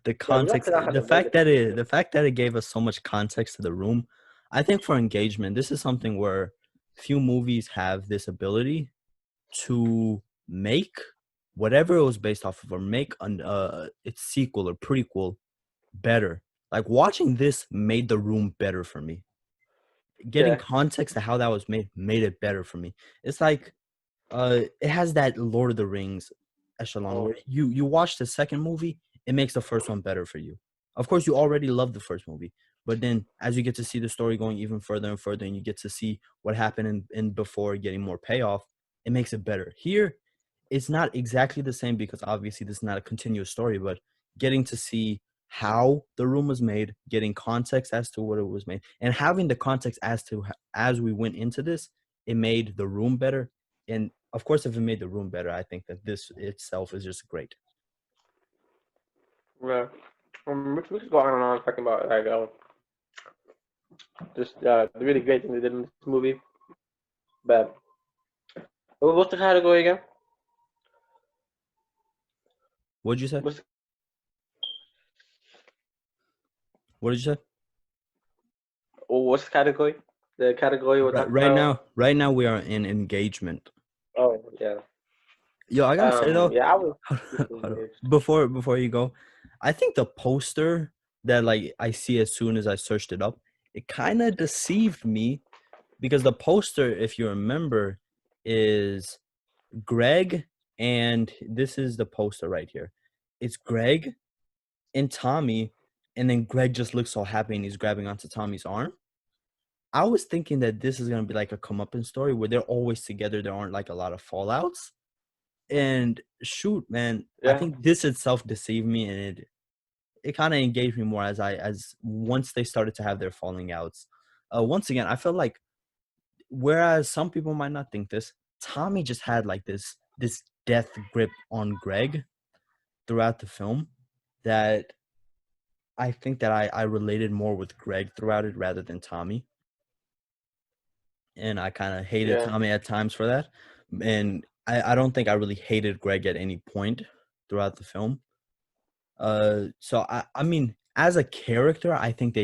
The yeah, we got context, to know how to make it. the fact that it gave us so much context to The Room, I think for engagement, this is something where few movies have this ability to make whatever it was based off of, or make its sequel or prequel better. Like watching this made The Room better for me. Getting Yeah. context to how that was made it better for me. It's like it has that Lord of the Rings echelon Oh, where you watch the second movie, it makes the first one better for you. Of course, you already love the first movie, but then as you get to see the story going even further and further, and you get to see what happened in before getting more payoff, it makes it better. Here, it's not exactly the same because obviously this is not a continuous story, but getting to see how the room was made, getting context as to what it was made, and having the context as we went into this, it made the room better. And of course, if it made the room better, I think that this itself is just great. yeah. We could go on and on talking about like just the really great thing they did in this movie. But what's the category again? What did you say? What's What did you say? what's the category? The category we're talking about? Right now we are in engagement. Oh yeah. Yo, I gotta say though, Yeah, I was hold on. engaged. Before you go, I think the poster that like I see as soon as I searched it up, it kind of deceived me because the poster, if you remember, is Greg, and this is the poster right here. It's Greg and Tommy, and then Greg just looks so happy and he's grabbing onto Tommy's arm. I was thinking that this is gonna be like a comeuppance story where they're always together. There aren't like a lot of fallouts. And shoot, man, I Yeah. think this itself deceived me, and it kind of engaged me more as once they started to have their falling outs. Once again, I felt like whereas some people might not think this, Tommy just had like this death grip on Greg throughout the film that I think that I related more with Greg throughout it rather than Tommy. And I kind of hated Yeah. Tommy at times for that. And I don't think I really hated Greg at any point throughout the film. So I mean, as a character, I think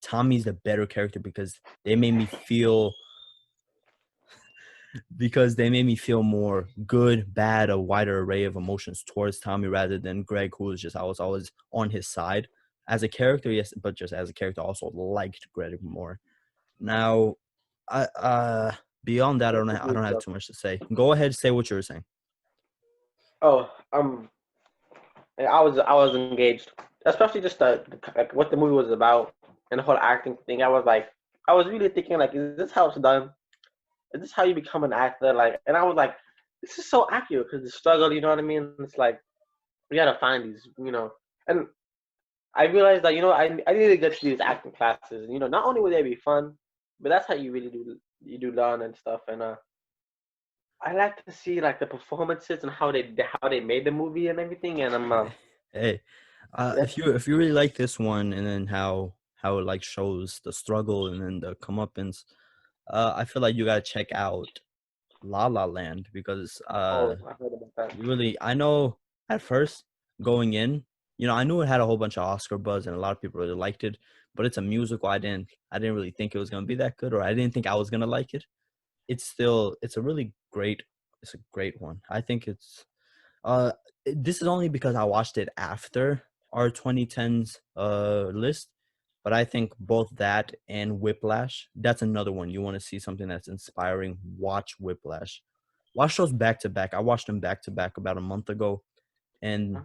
Tommy's the better character because they made me feel more good, bad, a wider array of emotions towards Tommy rather than Greg, who was just I was always on his side. As a character, yes, but just as a character, I also liked Greg more. Now, I beyond that, I don't have too much to say. Go ahead, say what you were saying. Oh, I was engaged, especially just like what the movie was about and the whole acting thing. I was really thinking like, is this how it's done? Is this how you become an actor? Like, and I was like, this is so accurate because the struggle, you know what I mean? It's like you gotta find these, and I realized that I need to get to these acting classes. Not only would they be fun, but that's how you do learn and stuff. And I like to see like the performances and how they made the movie and everything. And Hey, yeah, if you really like this one, and then how it like shows the struggle and then the comeuppance, I feel like you gotta check out La La Land because Oh, I heard about that. really, I know at first going in, I knew it had a whole bunch of Oscar buzz and a lot of people really liked it, but it's a musical. I didn't really think it was gonna be that good, or I didn't think I was gonna like it. It's a really great, it's a great one. I think uh this is only because I watched it after our 2010s list, but I think both that and Whiplash, that's another one. You want to see something that's inspiring, watch Whiplash. Watch those back to back. I watched them back to back about a month ago, and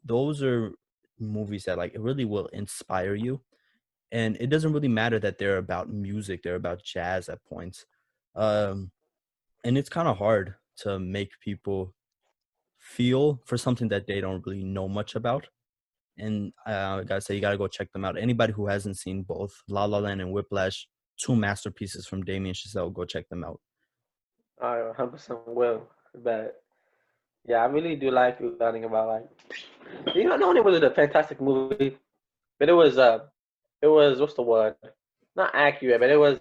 those are movies that like it really will inspire you. And it doesn't really matter that they're about music; they're about jazz at points. Um, and it's kind of hard to make people feel for something that they don't really know much about. And I gotta say, you gotta go check them out. Anybody who hasn't seen both La La Land and Whiplash, two masterpieces from Damien Chazelle, go check them out. I 100% will. But yeah, I really do like learning about like not only was it a fantastic movie, but it was what's the word? Not accurate, but it was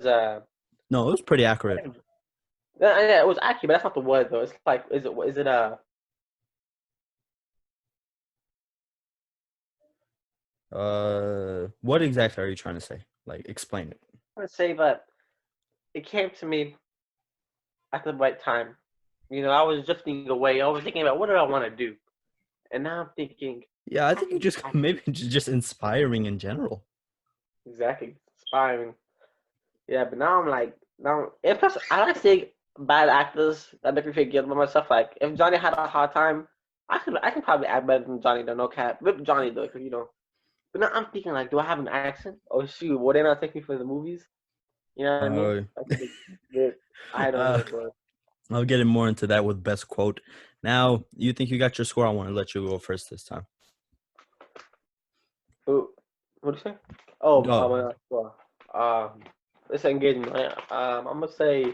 No, it was pretty accurate. yeah, it was accurate, but that's not the word though. It's like is it What exactly are you trying to say? Like, explain it. I would say that it came to me at the right time. I was drifting away. I was thinking about what do I want to do, and now I'm thinking Yeah, I think you just maybe just inspiring in general. exactly inspiring. Yeah, but now I'm like now. If plus, I like seeing bad actors that make me feel good about myself. Like if Johnny had a hard time, I can probably act better than Johnny. Though no cap, with Johnny though, because But now I'm thinking like, do I have an accent? Oh shoot, will they not take me for the movies? You know what I mean? Uh, That's a big item uh, here, bro. I'll get more into that with best quote. Now, you think you got your score? I want to let you go first this time. Who? What do you say? Oh, Oh, well, this engagement. I'm gonna say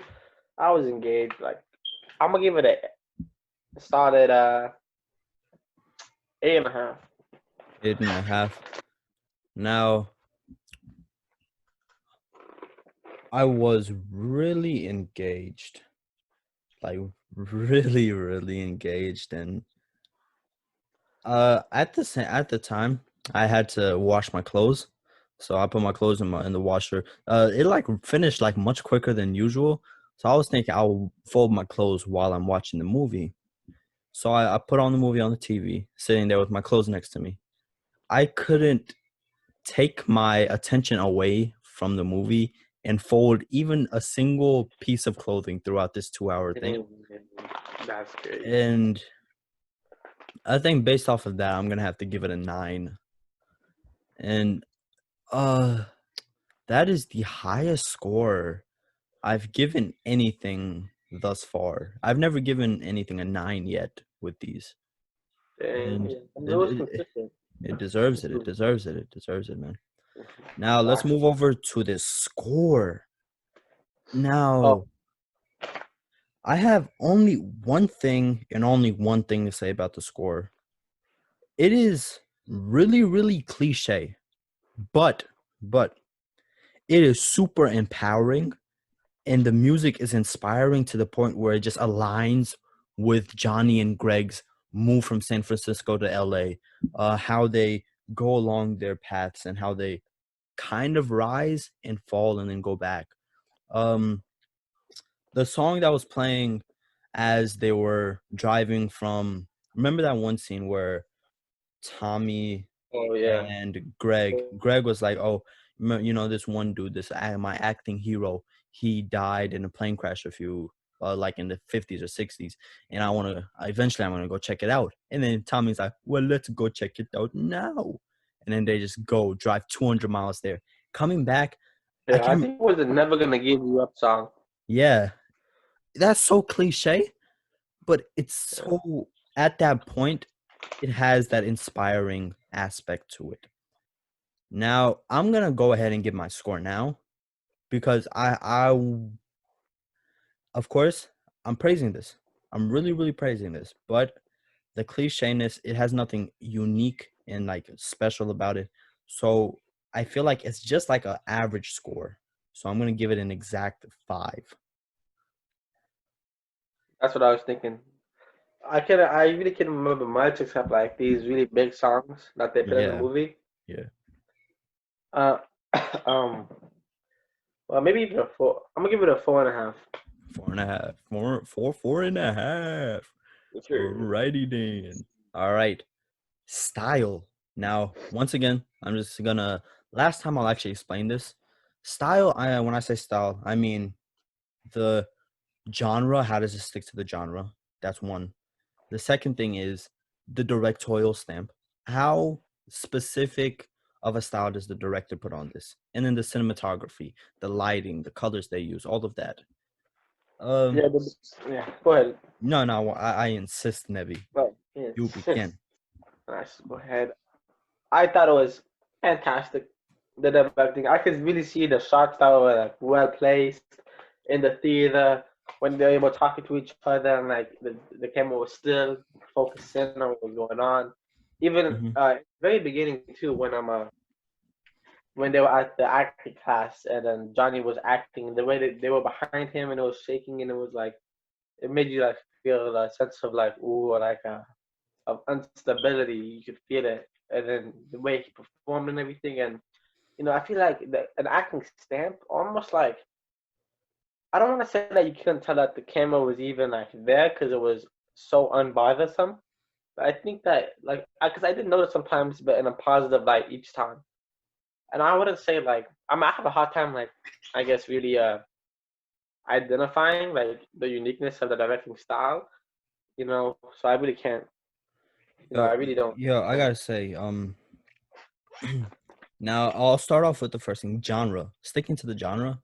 I was engaged. Like, I'm gonna give it a start at 8.5. 8.5. Now, I was really engaged, like really, really engaged, and at the time, I had to wash my clothes, so I put my clothes in the washer. It like finished like much quicker than usual, so I was thinking I'll fold my clothes while I'm watching the movie. So I put on the movie on the TV, sitting there with my clothes next to me. I couldn't take my attention away from the movie and fold even a single piece of clothing throughout this 2 hour thing. That's great. And I think based off of that, I'm gonna have to give it a 9. And uh that is the highest score I've given anything thus far. I've never given anything a 9 yet with these. Dang, And yeah. It it, was it, consistent. it deserves it. It deserves it. It deserves it, man. Now let's Facts. move over to this score. Oh, Now, I have only one thing and only one thing to say about the score. It is really, really cliche, but it is super empowering, and the music is inspiring to the point where it just aligns with Johnny and Greg's move from San Francisco to LA, how they go along their paths and how they kind of rise and fall and then go back. Um, the song that was playing as they were driving from, remember that one scene where Tommy oh yeah. and Greg was like, oh, this one dude, my acting hero, he died in a plane crash a few like in the 50s or 60s, and eventually I'm gonna go check it out. And then Tommy's like, well, let's go check it out now. And then they just go drive 200 miles there, coming back. I Yeah, I can't. think it was the Never Gonna Give You Up song. Yeah, that's so cliche, but it's Yeah. so, at that point, it has that inspiring aspect to it. Now I'm gonna go ahead and give my score now because of course I'm praising this. I'm really, really praising this, but the clichéness, it has nothing unique and like special about it. So I feel like it's just like an average score. So I'm gonna give it an exact 5. That's what I was thinking. I really can't remember much except like these really big songs that they put in the Yeah, movie. yeah. Uh, um, well, maybe even a four. I'm gonna give it a 4.5. 4.5. Four and a half. Sure. Alrighty then. All right. Style. Now, once again, I'm just gonna. Last time I'll actually explain this. Style. When I say style, I mean the genre. How does it stick to the genre? That's one. The second thing is the directorial stamp. How specific of a style does the director put on this? And then the cinematography, the lighting, the colors they use, all of that. Um, Yeah, yeah. Go ahead. no, I insist, Nevi. But yeah, You begin. nice. Go ahead. I thought it was fantastic. The directing. I could really see the shots that were like well placed in the theater when they were talking to each other and like the camera was still focusing on what was going on. Even Hmm. very beginning too when they were at the acting class and then Johnny was acting the way that they were behind him and it was shaking and it was like it made you like feel a sense of like ooh like of instability. You could feel it, and then the way he performed and everything. And I feel like an acting stamp, almost like I don't want to say that you couldn't tell that the camera was even like there because it was so unbothersome. But I think that like because I did notice sometimes, but in a positive light each time. And I wouldn't say like I have a hard time like I guess really identifying like the uniqueness of the directing style. So I really can't. I really don't. Yeah, I gotta say, now I'll start off with the first thing, genre. Sticking to the genre.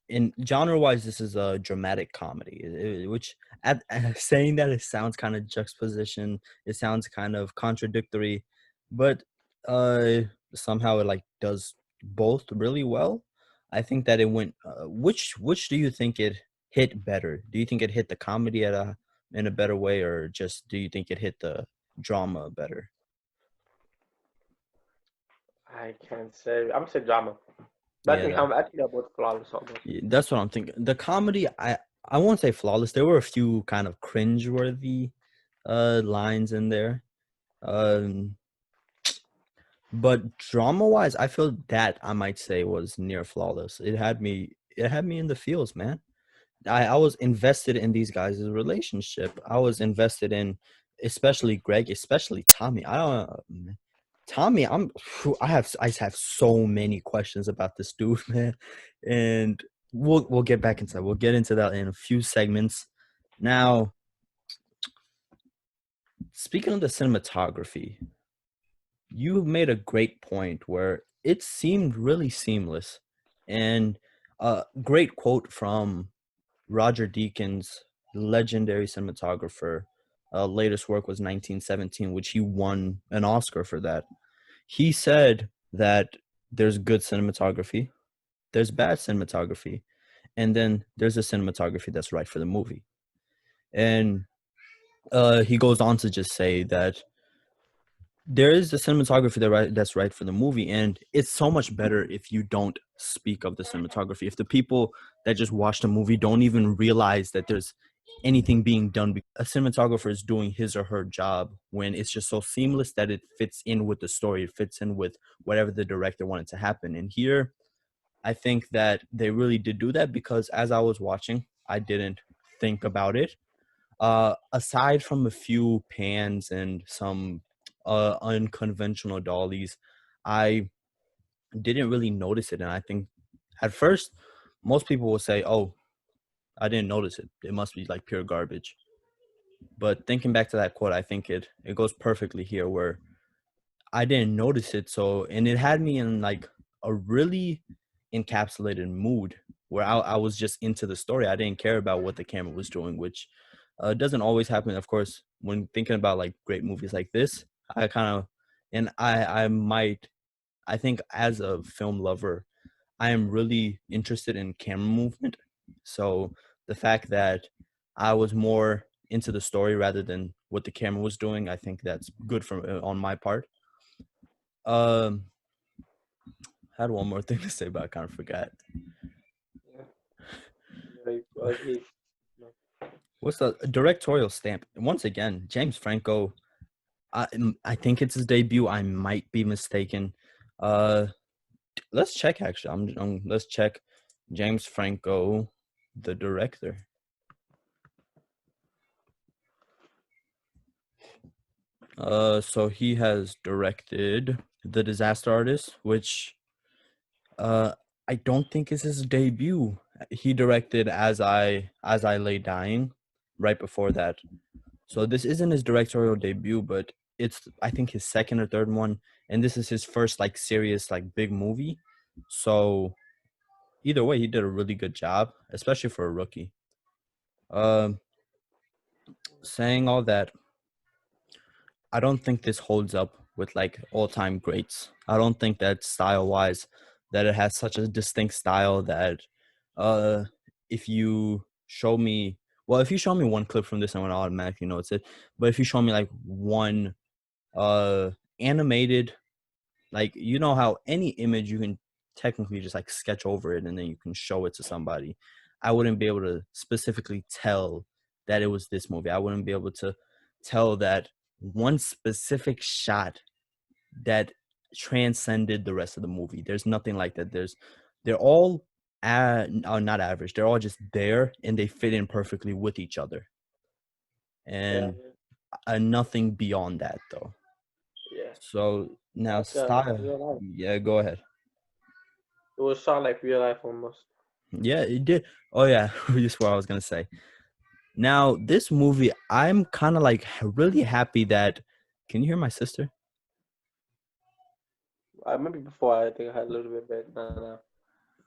In genre-wise, this is a dramatic comedy, which at saying that it sounds kind of juxtaposition. It sounds kind of contradictory, but uh, somehow it like does both really well. I think that it went. Which do you think it hit better? Do you think it hit the comedy in a better way, or just do you think it hit the drama better? I can't say. I'm gonna say drama. Yeah, that, I think they're both flawless almost. yeah, that's what I'm thinking. The comedy, I won't say flawless. There were a few kind of cringe-worthy lines in there. Um, but drama-wise, I feel that I might say was near flawless. It had me in the feels, man. I was invested in these guys' relationship. I was invested in especially Greg, especially Tommy. I don't Tommy, I have so many questions about this dude, man. And we'll get back into that. We'll get into that in a few segments. Now, speaking of the cinematography, you made a great point where it seemed really seamless. And a great quote from Roger Deakins, legendary cinematographer. Latest work was 1917, which he won an Oscar for that. He said that there's good cinematography, there's bad cinematography, and then there's a cinematography that's right for the movie. And he goes on to just say that there is the cinematography that's right for the movie, and it's so much better if you don't speak of the cinematography. If the people that just watch the movie don't even realize that there's anything being done, a cinematographer is doing his or her job when it's just so seamless that it fits in with the story, it fits in with whatever the director wanted to happen. And here, I think that they really did do that because as I was watching, I didn't think about it. Aside from a few pans and some unconventional dollies, I didn't really notice it. And I think at first, most people will say, "Oh, I didn't notice it. It must be like pure garbage." But thinking back to that quote, I think it goes perfectly here where I didn't notice it. So, and it had me in like a really encapsulated mood where I was just into the story. I didn't care about what the camera was doing, which doesn't always happen. Of course, when thinking about like great movies like this, I kind of, and I think as a film lover, I am really interested in camera movement. So the fact that I was more into the story rather than what the camera was doing, I think that's good for on my part. Um, I had one more thing to say, but I kind of forgot. he. What's the directorial stamp? Once again, James Franco. I think it's his debut. I might be mistaken. Let's check. Actually, let's check. James Franco, the director. So he has directed The Disaster Artist, which I don't think is his debut. He directed As I Lay Dying right before that. So this isn't his directorial debut, but it's I think his second or third one, and this is his first like serious like big movie. So either way, he did a really good job, especially for a rookie. Um, saying all that, I don't think this holds up with like all-time greats. I don't think that style-wise, that it has such a distinct style that, uh, if you show me, well, if you show me one clip from this, I'm gonna automatically know it's it. But if you show me like one, uh, animated, like you know how any image you can technically just like sketch over it and then you can show it to somebody. I wouldn't be able to specifically tell that it was this movie. I wouldn't be able to tell that one specific shot that transcended the rest of the movie. There's nothing like that. They're all not average. They're all just there and they fit in perfectly with each other. Yeah, And nothing beyond that though. yeah. So now That's style. real life. Yeah, go ahead. It was shot like real life almost. Yeah, it did. Oh yeah, just what I was gonna say. Now this movie, I'm kind of like really happy that. Can you hear my sister? I remember before. I think I had a little bit, but no.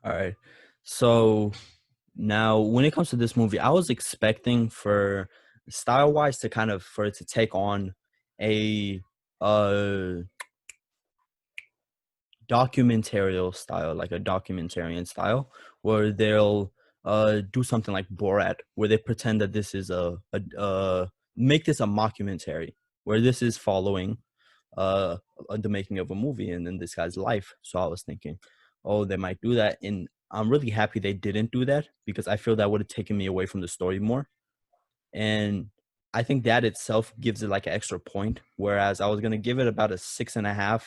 All right. So now, when it comes to this movie, I was expecting for style wise to kind of for it to take on a uh documentarial style, like a documentarian style, where they'll do something like Borat, where they pretend that this is make this a mockumentary, where this is following uh the making of a movie and then this guy's life. So I was thinking, oh, they might do that, and I'm really happy they didn't do that because I feel that would have taken me away from the story more. And I think that itself gives it like an extra point. Whereas I was gonna give it about a 6.5.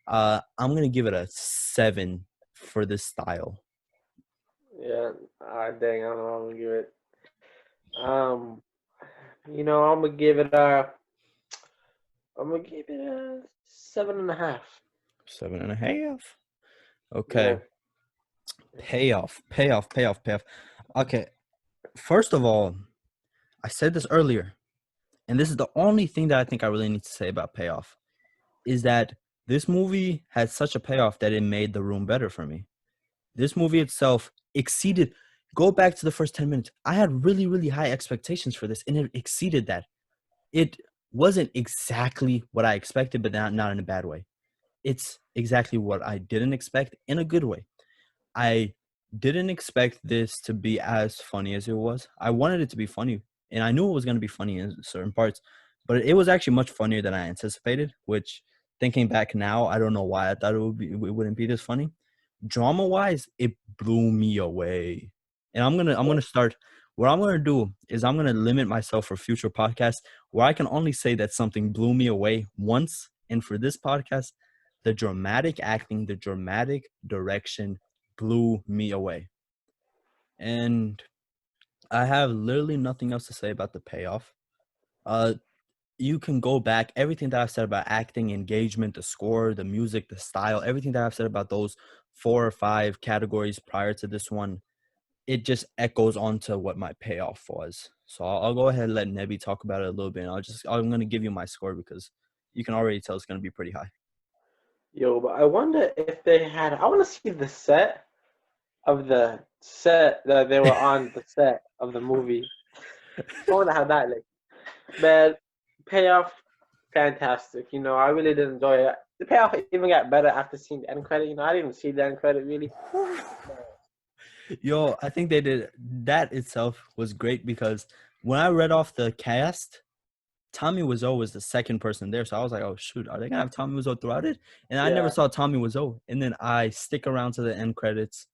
I'm gonna give it a 7 for this style. Yeah. Dang. I don't know. I'm gonna give it. Um. I'm gonna give it a. I'm gonna give it a 7.5. 7.5. Yeah. Okay. Payoff. Okay. First of all, I said this earlier, and this is the only thing that I think I really need to say about Payoff, is that this movie had such a payoff that it made The Room better for me. This movie itself exceeded. Go back to the first 10 minutes. I had really, really high expectations for this, and it exceeded that. It wasn't exactly what I expected, but not in a bad way. It's exactly what I didn't expect in a good way. I didn't expect this to be as funny as it was. I wanted it to be funny, and I knew it was going to be funny in certain parts, but it was actually much funnier than I anticipated, which thinking back now, I don't know why I thought it wouldn't be this funny. Drama wise, it blew me away. And I'm gonna start. What I'm gonna do is I'm gonna limit myself for future podcasts where I can only say that something blew me away once. And for this podcast, the dramatic acting, the dramatic direction blew me away. And I have literally nothing else to say about the payoff. Uh, you can go back, everything that I've said about acting, engagement, the score, the music, the style, everything that I've said about those 4 or 5 categories prior to this one, it just echoes onto what my payoff was. So I'll go ahead and let Nebi talk about it a little bit. And I'm gonna give you my score because you can already tell it's gonna be pretty high. Yo, but I wonder if they had. I want to see the set of the set that they were on the set of the movie. I wonder how that looked. But payoff, fantastic. I really did enjoy it. The payoff even got better after seeing the end credit. I didn't even see the end credit really. Yo, I think they did that itself was great because when I read off the cast, Tommy Wiseau was the second person there. So I was like, oh, shoot, are they going to have Tommy Wiseau throughout it? And I never Yeah. saw Tommy Wiseau. And then I stick around to the end credits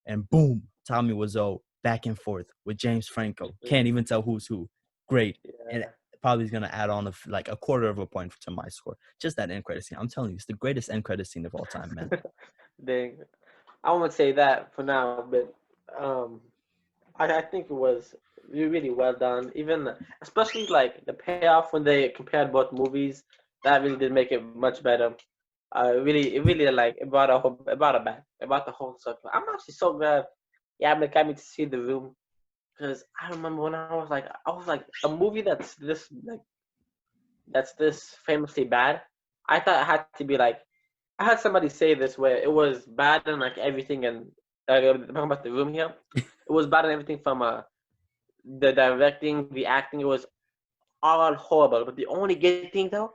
and boom, Tommy Wiseau. back and forth with James Franco. Can't even tell who's who. Great. And probably is going to add on like a quarter of a point to my score. Just that end credit scene. I'm telling you, it's the greatest end credit scene of all time, man. Dang. I won't say that for now, but I think it was really well done. Even especially like the payoff when they compared both movies, that really did make it much better. It really like about the whole stuff. I'm actually so glad. Yeah, it got me to see The Room because I remember when I was like a movie that's this famously bad. I thought it had to be like I had somebody say this where it was bad in like everything and talking about The Room here. It was bad in everything from the directing, the acting. It was all horrible. But the only good thing though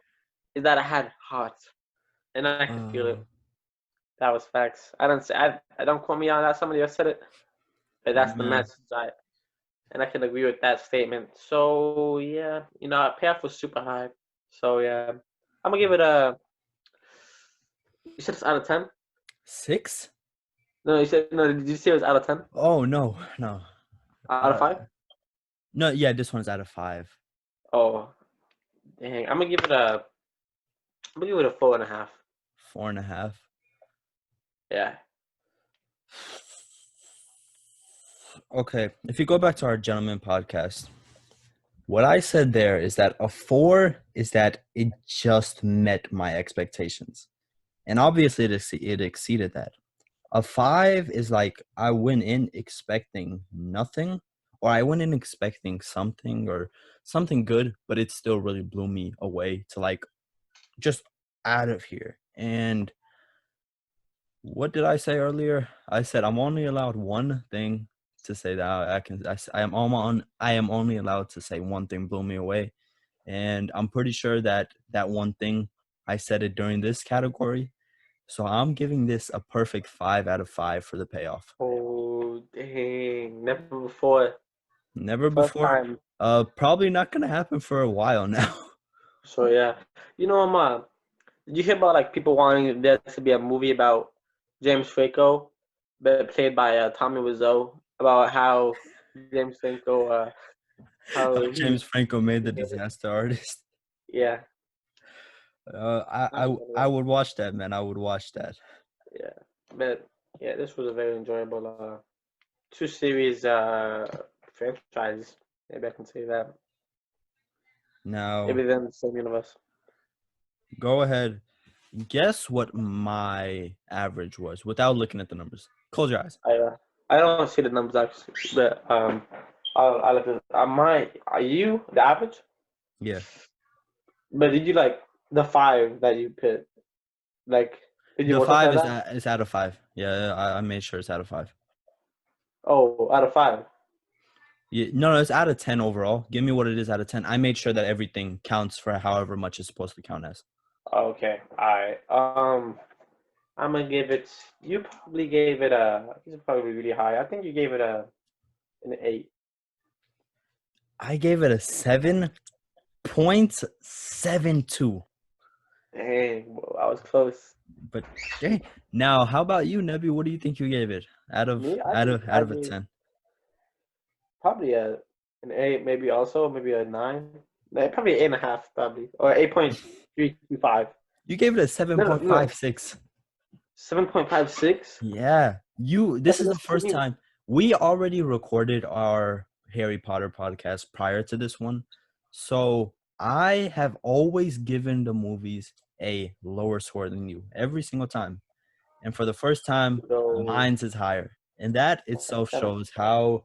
is that I had heart and I could feel it. That was facts. I don't quote me on that. Somebody else said it, but that's the message. And I can agree with that statement. So yeah, payoff was super high. So yeah, I'm gonna give it a. You said it's out of 10? 6? No, you said no. Did you say it was out of 10? Oh no. Out of 5? No, yeah, this one's out of 5. Oh, dang! I'm gonna give it a. I'm gonna give it a 4.5. 4.5. Yeah. Okay, if you go back to our gentleman podcast, what I said there is that a 4 is that it just met my expectations. And obviously it exceeded that. A 5 is like I went in expecting nothing, or I went in expecting something or something good, but it still really blew me away to like just out of here. And what did I say earlier? I said I'm only allowed one thing to say that I am only allowed to say one thing blew me away. And I'm pretty sure that one thing, I said it during this category. So I'm giving this a perfect 5 out of 5 for the payoff. Oh dang! Never before. Never First before. time. Probably not gonna happen for a while now. So yeah, did you hear about like people wanting there to be a movie about James Franco, but played by Tommy Wiseau, about how James Franco, how he, James Franco made the disaster artist. yeah, I would watch that, man. I would watch that. yeah, but yeah, this was a very enjoyable two series franchise. Maybe I can say that. Now, Maybe they're in the same universe. go ahead. Guess what my average was without looking at the numbers. Close your eyes. I don't see the numbers actually, but I'll look at are you the average? Yeah. But did you like the 5 that you picked? Like, did you The multiply 5 that? is out of 5. Yeah, I made sure it's out of 5. Oh, out of 5. Yeah, no, it's out of 10 overall. Give me what it is out of 10. I made sure that everything counts for however much it's supposed to count as. Okay, all right. I'm gonna give it. You probably gave it a. This is probably really high. I think you gave it an 8. I gave it a 7.72. Dang, I was close. But dang. Now, how about you, Nebby? What do you think you gave it out of Me, out of I out of a gave 10? probably an 8, maybe also maybe a 9. Probably 8.5, probably or 8.325. You gave it a No, 7.56. 7.56. Yeah. This is the That's for first me. time we already recorded our Harry Potter podcast prior to this one. So I have always given the movies a lower score than you every single time. And for the first time, So mine's is higher. And that itself shows how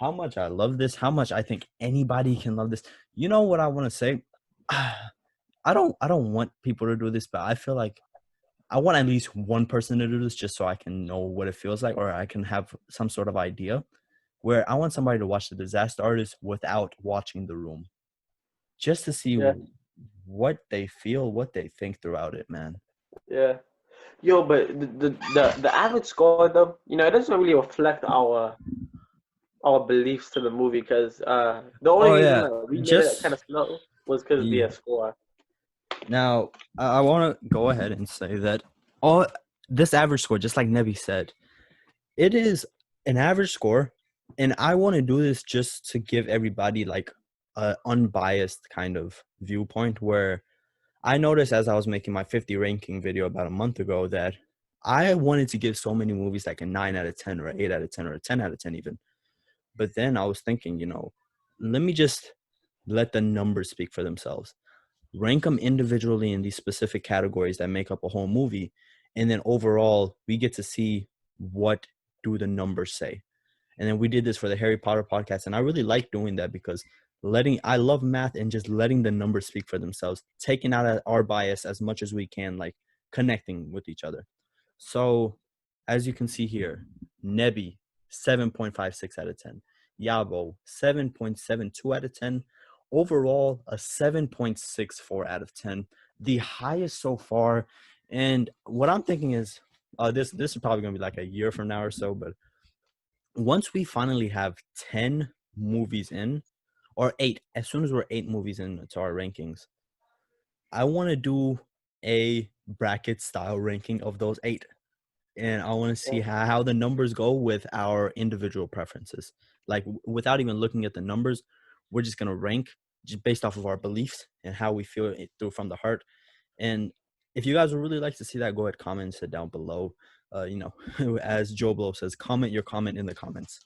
much I love this, how much I think anybody can love this. You know what I want to say? I don't want people to do this, but I feel like I want at least one person to do this just so I can know what it feels like, or I can have some sort of idea, where I want somebody to watch The Disaster Artist without watching The Room, just to see yeah, what they feel, what they think throughout it, man. yeah. Yo, but the average score though, it doesn't really reflect our beliefs to the movie because the only Oh reason yeah, that we made it kind just of slow was because of the score. now I want to go ahead and say that all this average score, just like Nebi said, it is an average score, And I want to do this just to give everybody like a unbiased kind of viewpoint, where I noticed as I was making my 50 ranking video about a month ago that I wanted to give so many movies like a 9 out of 10 or 8 out of 10 or a 10 out of 10 even. But then I was thinking, let me just let the numbers speak for themselves. Rank them individually in these specific categories that make up a whole movie. And then overall, we get to see what do the numbers say. And then we did this for the Harry Potter podcast. And I really like doing that because I love math and just letting the numbers speak for themselves, taking out our bias as much as we can, like connecting with each other. So as you can see here, Nebi, 7.56 out of 10. Yabo, 7.72 out of 10. Overall, a 7.64 out of 10. The highest so far. And what I'm thinking is, this is probably going to be like a year from now or so, but once we finally have 10 movies in, or 8, as soon as we're 8 movies into our rankings, I want to do a bracket style ranking of those 8. And I want to see how the numbers go with our individual preferences. Like without even looking at the numbers, we're just going to rank just based off of our beliefs and how we feel it through from the heart. And if you guys would really like to see that, go ahead, comment it down below. As Joe Blow says, comment your comment in the comments.